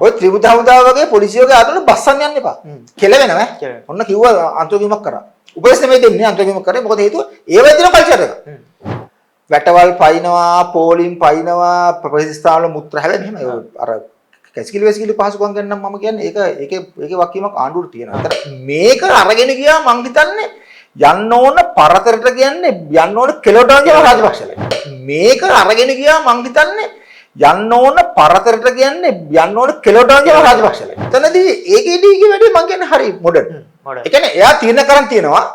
ඔය ත්‍රිපුත හමුදාව වගේ පොලිසියෝගේ ආතන බස්සන්න යන්න එපා. කෙලවෙනවා. ඔන්න කිව්වා අන්තෝගීමක් කරා. උපදෙස් නෙමෙයි දෙන්නේ අන්තෝගීමක් කරේ. මොකද හේතුව ඒ වගේ කල්චර් එක. වැටවල් පයින්නවා, පෝලිම් පයින්නවා, ප්‍රතිස්ථාන වල මුත්‍රා හැබැයි මෙහෙම අර කැසිකිලි වැසිකිලි පහසුකම් ගැන නම් මම කියන්නේ ඒකේ වකීමක් ආණ්ඩුවට තියෙනවා. අතන මේක අරගෙන ගියා මං හිතන්නේ යන්න ඕන පරතරට කියන්නේ යන්න ඕන කෙලවට වගේ රාජපක්ෂලා. මේක අරගෙන ගියා මං හිතන්නේ යන්න ඕන පරතරට කියන්නේ යන්න ඕන කෙලවට වගේ රාජපක්ෂලා. එතනදී ඒකේදීගේ වැඩේ මං කියන්නේ හරි මොඩර්න්. ඒ කියන්නේ එයා තීරණ කරන් තියෙනවා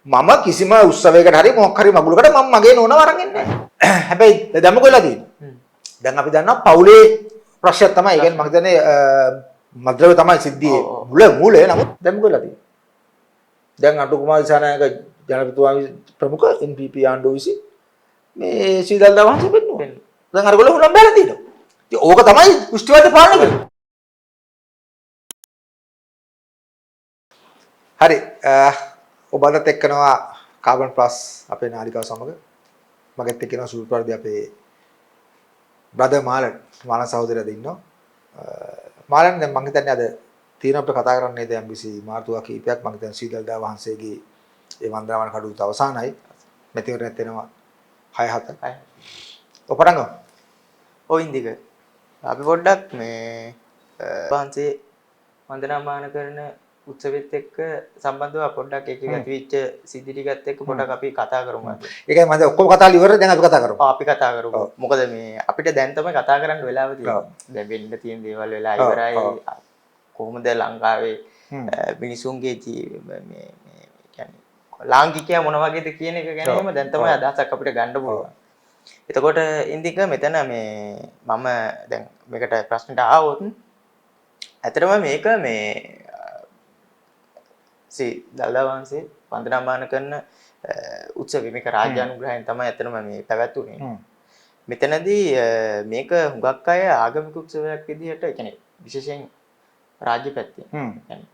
මම කිසිම උත්සවයකට හරි මොකක් හරි මගුලකට මම මගේ නෝනව අරන් ඉන්නේ නැහැ. හැබැයි දැන් මොකද වෙලා තියෙන්නේ? දැන් අපි දන්නවා පවුලේ ප්‍රශ්නයක් තමයි. ඒ කියන්නේ මම හිතන්නේ මද්‍රව්‍ය තමයි සිද්ධියේ මූලය. නමුත් දැන් මොකද වෙලා තියෙන්නේ? දැන් අටු කුමාර දිසානායක ජනපතිතුමා ප්‍රමුඛ NPP ආණ්ඩුව විසින් මේ සීදල් දවහස පෙන්නුවා. දැන් අරගොල්ලෝ හුලම් බැලලා තියෙනවා. ඉතින් ඕක තමයි කුෂ්ටිවාද පාලනය කරන්නේ. හරි ඔබ අදත් එක්කනවා කාබන් ප්ලස් අපේ නාලිකාව සමග මගෙත් එක්කනවා සූත්‍රවාදී අපේ බ්‍රදර් මාලන් සහෝදරයද ඉන්නවා. මාලන් දැන් මම හිතන්නේ අද තීරණ අපිට කතා කරන්නේ දැන් MBC මාර්තුවා කීපයක් මම හිතන්නේ සීදල්දා වහන්සේගේ ඒ වන්දනාවන් කඩුවත අවසానයි මෙතිවරණත් වෙනවා 6-7 ඔපරංගම ඉන්දික අපි පොඩ්ඩක් මේ වහන්සේ වන්දනාමාන කරන උත්සවෙත් එක්ක සම්බන්ධව පොඩ්ඩක් එක ඇතිවිච්ච සිද්ධි ටිකත් එක්ක පොඩ්ඩක් අපි කතා කරමු. ඒකයි මම ඔක්කොම කතා ඉවරද දැන් අපි කතා කරමු. අපි කතා කරමු. මොකද මේ අපිට දැන් තමයි කතා කරන්න වෙලාව තියෙන්නේ. දැන් වෙන්න තියෙන දේවල් වෙලා ඉවරයි. කොහොමද ලංකාවේ මිනිසුන්ගේ මේ කියන්නේ ලාංකිකයා මොන වගේද කියන එක ගැනම දැන් තමයි අදහසක් අපිට ගන්න පුළුවන්. එතකොට ඉන්දික මෙතන මේ මම දැන් මේකට ප්‍රශ්නට ආවොත් ඇත්තටම මේක මේ දළදා වහන්සේ වන්දනාමාන කරන උත්සවය මේක රාජ්‍ය අනුග්‍රහයෙන් තමයි ඇත්තටම මේ පැවැත්වුනේ. මෙතනදී මේක හුඟක් අය ආගමික උත්සවයක් විදිහට ඒ කියන්නේ විශේෂයෙන් රාජ්‍ය පැත්තේ يعني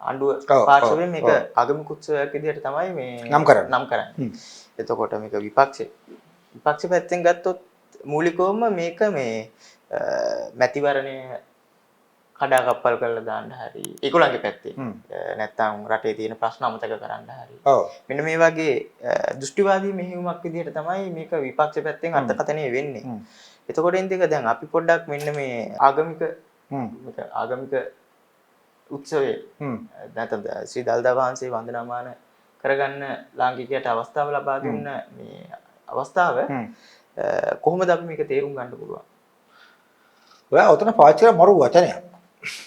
ආණ්ඩුව පාර්ශවයෙන් මේක ආගමික උත්සවයක් විදිහට තමයි මේ නම් කරන්නේ. එතකොට මේක විපක්ෂ පැත්තෙන් ගත්තොත් මූලිකවම මේක මේ මැතිවරණය කඩාකප්පල් කරලා දාන්න හරි ඒගොල්ලන්ගේ පැත්තේ නැත්තම් රටේ තියෙන ප්‍රශ්න අමතක කරන්න හරි මෙන්න මේ වගේ දෘෂ්ටිවාදී මෙහෙයුමක් විදිහට තමයි මේක විපක්ෂ පැත්තෙන් අර්ථකථනය වෙන්නේ. එතකොට ඉන්දික දැන් අපි පොඩ්ඩක් මෙන්න මේ ආගමික උත්සවයේ නැත්නම් ශ්‍රී දළදා වහන්සේ වන්දනාමාන කරගන්න ලාංකිකයට අවස්ථාව ලබා දුන්න මේ අවස්ථාව කොහොමද අපි මේක තේරුම් ගන්න පුළුවන්? ඔයා ඔතන පාවිච්චි කරන මරු වචනයක්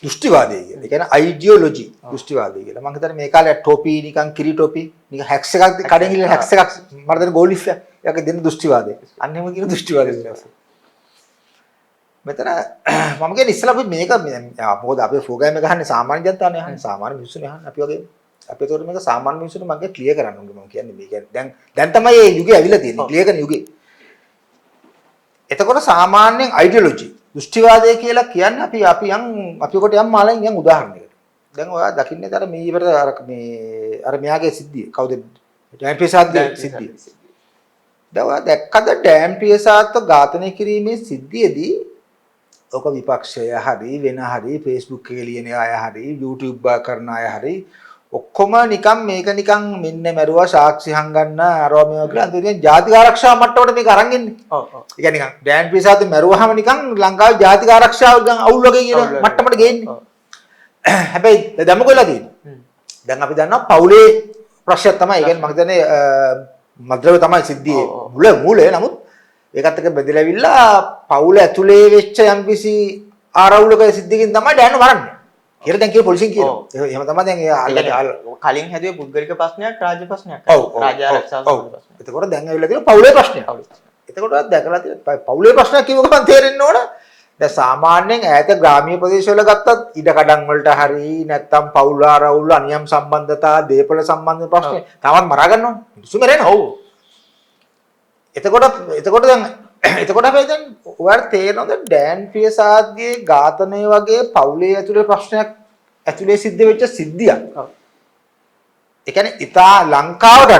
දෘෂ්ටිවාදී කියලා. ඒ කියන්නේ අයිඩියොලොජි දෘෂ්ටිවාදී කියලා. මම හිතන්නේ මේ කාලේ ටොපි නිකන් කිරි ටොපි නිකන් හැක්ස් එකක් කඩෙන් ගිහලා හැක්ස් එකක් මම දැන් ගෝලිෆ් එකක් දෙන්න දෘෂ්ටිවාදී. අන්න එහෙම කියන දෘෂ්ටිවාදී. මෙතන මම කියන්නේ ඉස්සලා අපි මේක මොකද අපේ ප්‍රෝග්‍රෑම් එක ගහන්නේ සාමාන්‍ය ජනතාවනේ අහන්නේ සාමාන්‍ය මිනිස්සුනේ අහන්නේ අපි වගේ අපි ඒතකොට මේක සාමාන්‍ය මිනිස්සුන්ට මගේ ක්ලියර් කරන්න ඕනේ මම කියන්නේ මේ කියන්නේ දැන් තමයි මේ යුගය ඇවිල්ලා තියෙන්නේ ක්ලියර් කරන යුගය. එතකොට සාමාන්‍යයෙන් අයිඩියොලොජි දෘෂ්ටිවාදය කියලා කියන්නේ අපි කොට යම් මාලෙන් යම් උදාහරණයකට. දැන් ඔයා දකින්නේ අර මේ ඉවර අර මෙයාගේ සිද්ධිය කවුද ඩෑම්පියසාත්ගේ සිද්ධිය. දැන් ඔයා දැක්කද ඩෑම්පියසාත්ව ඝාතනය කිරීමේ සිද්ධියේදී ඔක විපක්ෂය හරි වෙන හරි Facebook එකේ ලියන අය හරි YouTube කරන අය හරි ඔක්කොම නිකන් මේක නිකන් මෙන්න මරුවා සාක්ෂි හංගන්න අරවා මේවා කියලා අන්තිමට ජාතික ආරක්ෂාව මට්ටමට මේක අරන් ඉන්නේ. ඒ කියන්නේ නිකන් ඩෑන් පිසාත් මරුවාම නිකන් ලංකාවේ ජාතික ආරක්ෂාව ගන් අවුල් වගේ කියන මට්ටමට ගේන්නේ. හැබැයි දැන් මොකද වෙලා තියෙන්නේ? දැන් අපි දන්නවා පවුලේ ප්‍රශ්නයක් තමයි. ඒ කියන්නේ මම හිතන්නේ මද්‍රව්‍ය තමයි සිද්ධියේ මූලය. නමුත් ඒකත් එක්ක බෙදලා ඇවිල්ලා පවුල ඇතුලේ වෙච්ච යම්කිසි ආරවුලක සිද්ධියකින් තමයි ඩෑන් මරන්නේ. කියලා දැන් කිය පොලිසියෙන් කියනවා. එහෙම තමයි දැන් කලින් හැදුවේ පුද්ගලික ප්‍රශ්නයක් රාජ්‍ය ප්‍රශ්නයක්. රාජ්‍ය ආරක්ෂාව ප්‍රශ්නයක්. එතකොට දැන් ඇවිල්ලා තියෙන පවුලේ ප්‍රශ්නයක්. එතකොට දැකලා තියෙන පවුලේ ප්‍රශ්නයක් කියව ගමන් තේරෙන්න ඕන. දැන් සාමාන්‍යයෙන් ඈත ග්‍රාමීය ප්‍රදේශවල ගත්තත් ඉඩ කඩම් වලට හරි නැත්නම් පවුල ආරවුල අනියම් සම්බන්ධතා දේපල සම්බන්ධ ප්‍රශ්න තවත් මරා ගන්නවා. මිනිස්සු මරනවා. ඔව්. එතකොට දැන් අපි දැන් ඔයාලට තේරෙනවද ඩෑන් පියසාද්ගේ ඝාතනය වගේ පවුලේ ඇතුලේ ප්‍රශ්නයක් ඇතුලේ සිද්ධ වෙච්ච සිද්ධියක්. ඒ කියන්නේ ඉතා ලංකාවට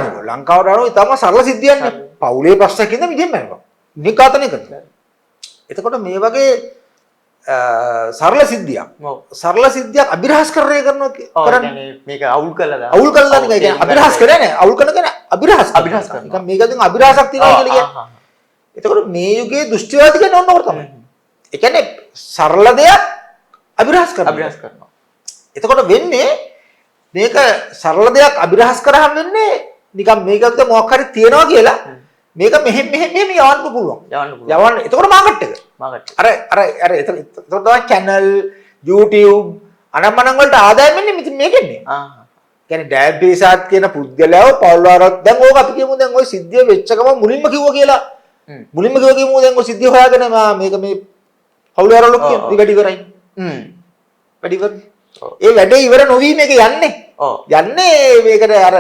අනුව ඉතාම සරල සිද්ධියක් නේ. පවුලේ ප්‍රශ්නකින්ද මිදෙන්න බෑ. මේ ඝාතනය කරනවා. එතකොට මේ වගේ සරල සිද්ධියක්. ඔව්. සරල සිද්ධියක් අභිරහස් කරණය කරනවා ඔව් කරන්නේ. කියන්නේ මේක අවුල් කළා දාන්න. අවුල් කළා නේ කියන්නේ අභිරහස් කරන්නේ නැහැ. අවුල් කරන කෙනා අභිරහස් කරනවා. නිකන් මේකෙන් අභිරහසක් තියෙනවා කියලා කියන්නේ. එතකොට මේ යුගයේ දෘෂ්ටිවාදී කියන්නේ ඕනෝකට තමයි. ඒ කියන්නේ සරල දෙයක් අභිරහස් කරනවා. එතකොට වෙන්නේ මේක සරල දෙයක් අභිරහස් කරාම වෙන්නේ නිකන් මේකත් මොකක් හරි තියනවා කියලා මේක මෙහෙම යවන්න පුළුවන්. යවන්න. එතකොට මාකට් එක. අර එතකොට තමයි channel YouTube අනම්මනම් වලට ආදායම් වෙන්නේ මෙතන මේකෙන්නේ. කියන්නේ ඩෑබ් බේසාත් කියන පුද්ගලයාව පවුල්වාරත් දැන් ඕක අපි කියමු දැන් ওই සිද්ධිය වෙච්ච ගම මුලින්ම කිව්වා කියලා. මුලින්ම කියමු දැන් ওই සිද්ධිය හොයාගෙන මේක මේ පවුල්වාරලු කියන වැඩි ඉවරයි. වැඩි ඉවර. ඒ වැඩේ ඉවර නොවි මේක යන්නේ. යන්නේ මේකට අර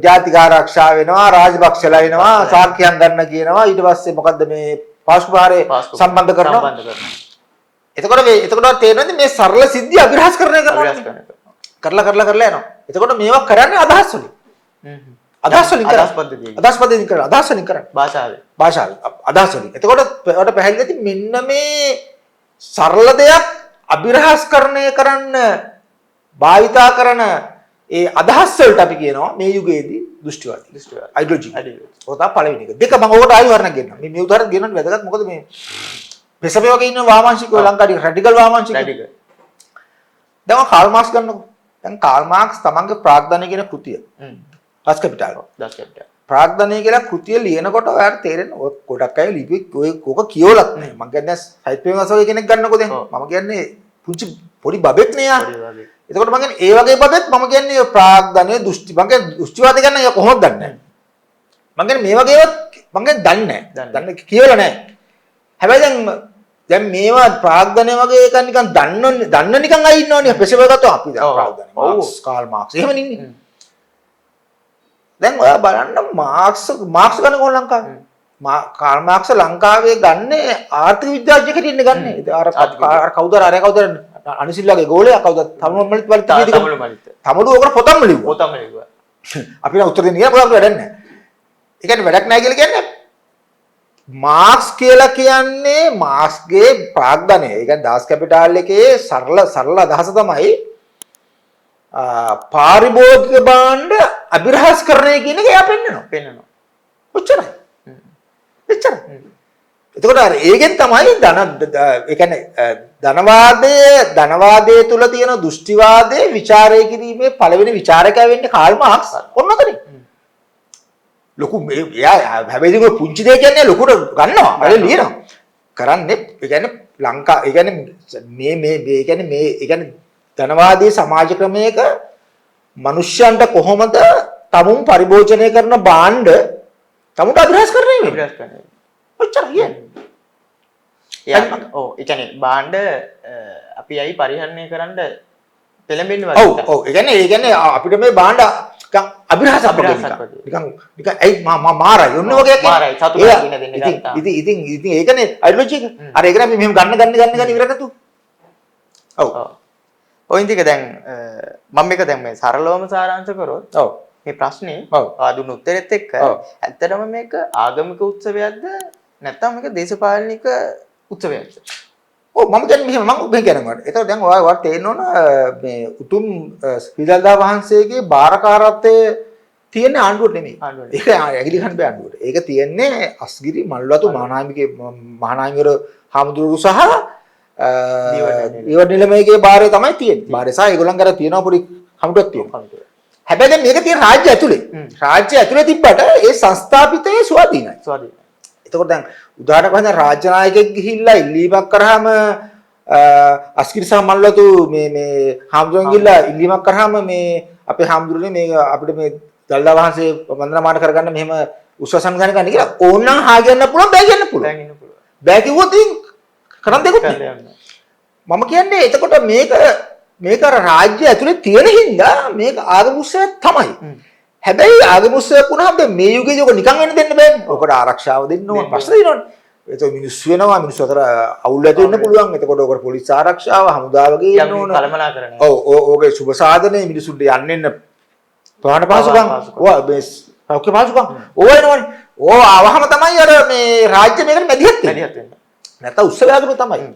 ජාතික ආරක්ෂා වෙනවා රාජපක්ෂලා වෙනවා සාක්ෂියන් ගන්න කියනවා ඊට පස්සේ මොකද්ද මේ පාස්කුභාරේ සම්බන්ධ කරනවා. එතකොට තේරෙන්නේ මේ සරල සිද්ධිය අභිරහස් කරන කරලා යනවා. එතකොට මේවා කරන්නේ අදහස් වලින්. අදහස් වලින් කරන්නේ. අදහස් වලින් කරන්නේ. භාෂාවෙන්. අදහස් වලින්. එතකොට ඔයාලට පැහැදිලිද මෙන්න මේ සරල දෙයක් අභිරහස් කරන්න භාවිතා කරන ඒ අදහස් වලට අපි කියනවා මේ යුගයේදී දෘෂ්ටිවාදී. අයිඩියොලොජි. ඔය තමයි පළවෙනි එක. දෙක මම ඔකට ආයෙ වර්ණයක් ගෙන්නම්. මේ උදාහරණ ගෙන්නන්න වැදගත්. මොකද මේ පෙසපේ වගේ ඉන්න වාමාංශිකයෝ ලංකාවේ රැඩිකල් වාමාංශිකයෝ. දැන් කාල් මාක්ස් ගන්නකො. දැන් කාල් මාක්ස් තමන්ගේ ප්‍රාග්ධනය කියන කෘතිය. Das Kapital. ප්‍රාග්ධනය කියලා කෘතිය ලියනකොට ඔයාලට තේරෙන්නේ ඔය ගොඩක් අය ලිපි ඔය කොක කියවලත් නැහැ. මම කියන්නේ සයිප්‍රේම වගේ කෙනෙක් ගන්නකො දැන්. මම කියන්නේ පුංචි පොඩි බබෙක් නේ යා. එතකොට මම කියන්නේ ඒ වගේ බබෙක් මම කියන්නේ ප්‍රාග්ධනය දෘෂ්ටි මම කියන්නේ දෘෂ්ටිවාද ගන්න එක කොහොමද දන්නේ නැහැ. මම කියන්නේ මේ වගේවත් මම කියන්නේ දන්නේ නැහැ. දන්නේ කියවලා නැහැ. හැබැයි දැන් මේවා ප්‍රාග්ධනය වගේ එක නිකන් දන්න නිකන් අය ඉන්නවනේ පෙසෙව ගත්තා අපි දැන් ප්‍රාග්ධනය. මාක්ස් කාල් මාක්ස් එහෙම ඉන්නේ. දැන් ඔයා බලන්න මාක්ස් ගන්න කොහොම ලංකාවේ? කාල් මාක්ස් ලංකාවේ ගන්නේ ආර්ථික විද්‍යාඥයෙක්ට ඉන්න ගන්නේ. අර කවුද අනිසිල්ලාගේ ගෝලයා කවුද? තමුළු මලිත් වලිත් තමුළු ඔකට පොතක්ම ලිව්වා. අපි නම් උත්තර දෙන්න ගියා පොතක් වැඩක් නැහැ. ඒ කියන්නේ වැඩක් නැහැ කියලා කියන්නේ මාක්ස් කියලා කියන්නේ මාක්ස්ගේ ප්‍රාග්ධනය. ඒ කියන්නේ Das Kapital එකේ සරල අදහස තමයි පාරිභෝගික භාණ්ඩ අභිරහස් කරණය කියන එක එයා පෙන්නනවා. ඔච්චරයි. එතකොට අර ඒකෙන් තමයි ඒ කියන්නේ ධනවාදයේ තුල තියෙන දෘෂ්ටිවාදයේ ਵਿਚාරය කිරීමේ පළවෙනි විචාරකයා වෙන්නේ කාල් මාක්ස්. ඔන්නතනේ. ලොකු එයා හැබැයි ඒක පුංචි දෙයක් කියන්නේ ලොකුට ගන්නවා. අර ලියනවා. කරන්නේ ඒ කියන්නේ ඒ කියන්නේ මේ ධනවාදී සමාජ ක්‍රමයක මිනිස්යන්ට කොහොමද තමුන් පරිභෝජනය කරන භාණ්ඩ තමුන්ට අභිරහස් කරන්නේ. ඔච්චර කියන්නේ. ඒ කියන්නේ භාණ්ඩ අපි අයි පරිහරණය කරන්න පෙළඹෙන්න වගේ. ඔව්. ඒ කියන්නේ අපිට මේ භාණ්ඩ නිකන් අභිරහසක් නිකන් ඇයි මාරයි ඔන්න වගේ මාරයි සතුටක් ඉන්න දෙන්නේ. ඉතින් ඒකනේ අයිඩියොලොජි එක. අර ඒකනේ අපි මෙහෙම ගන්න ඉවර නැතු. ඔව්. ඔයින් ටික දැන් මම මේක දැන් මේ සරලවම සාරාංශ කරොත් ඔව් මේ ප්‍රශ්නේ ආදුන උත්තරෙත් එක්ක ඇත්තටම මේක ආගමික උත්සවයක්ද නැත්නම් මේක දේශපාලනික උත්සවයක්ද? ඔව් මම කියන්නේ මම කියනවා. ඒතකොට දැන් ඔයාලට තේරෙන්න ඕන මේ උතුම් ශ්‍රීදල්දා වහන්සේගේ බාරකාරත්වයේ තියෙන ආණ්ඩුවට නෙමෙයි. ඒක ඇගිලි ගන්න බෑ ආණ්ඩුවට. ඒක තියෙන්නේ අස්ගිරි මල්වතු මහානායකවරු හාමුදුරුවෝ සහ ඊවර නිලමේගේ බාරේ තමයි තියෙන්නේ. බාරේ සහ ඒගොල්ලන් අර තියෙනවා පොඩි කමිටුවක් තියෙනවා. හැබැයි දැන් මේක තියෙන රාජ්‍ය ඇතුලේ. රාජ්‍ය ඇතුලේ තිබ්බට ඒ සංස්ථාපිතයේ ස්වාධීනයි. එතකොට දැන් උදාහරණයක් වශයෙන් රාජ්‍ය නායකයෙක් ගිහිල්ලා ඉල්ලීමක් කරාම අස්කිරි සහ මල්වතු මේ හාමුදුරුවෝ ගිහිල්ලා ඉල්ලීමක් කරාම මේ අපේ හාමුදුරුවනේ මේ අපිට මේ දල්දා වහන්සේ වන්දනාමාන කරගන්න මෙහෙම උත්සව සංවිධානය කරන්න කියලා ඕනනම් හා කියන්න පුළුවන් බෑ කියන්න පුළුවන්. බෑ කිව්වොත් කරන් දෙකුත් මම කියන්නේ එතකොට මේක අර රාජ්‍ය ඇතුලේ තියෙන හින්දා මේක ආගමුස්සයක් තමයි. හැබැයි ආගමුස්සයක් වුණාම මේ යුගයේදී ඔක නිකන් වෙන්න දෙන්න බෑනේ. ඔකට ආරක්ෂාව දෙන්න ඕන ප්‍රශ්න තියෙනවනේ. ඒතකොට මිනිස්සු වෙනවා මිනිස්සු අතර අවුල් ඇති වෙන්න පුළුවන්. එතකොට ඔකට පොලිස් ආරක්ෂාව හමුදාව ගේන්න ඕන. කළමනාකරණය. ඔව් ඕකේ සුබ සාධනේ මිනිස්සුන්ට යන්න ප්‍රාණ පහසුකම්. ඔය මේ සෞඛ්‍ය පහසුකම්. ඕව එනවනේ. ඕව ආවහම තමයි අර මේ රාජ්‍ය මේකට මැදිහත් වෙන්නේ. නැත්නම් උත්සවයකට තමයි.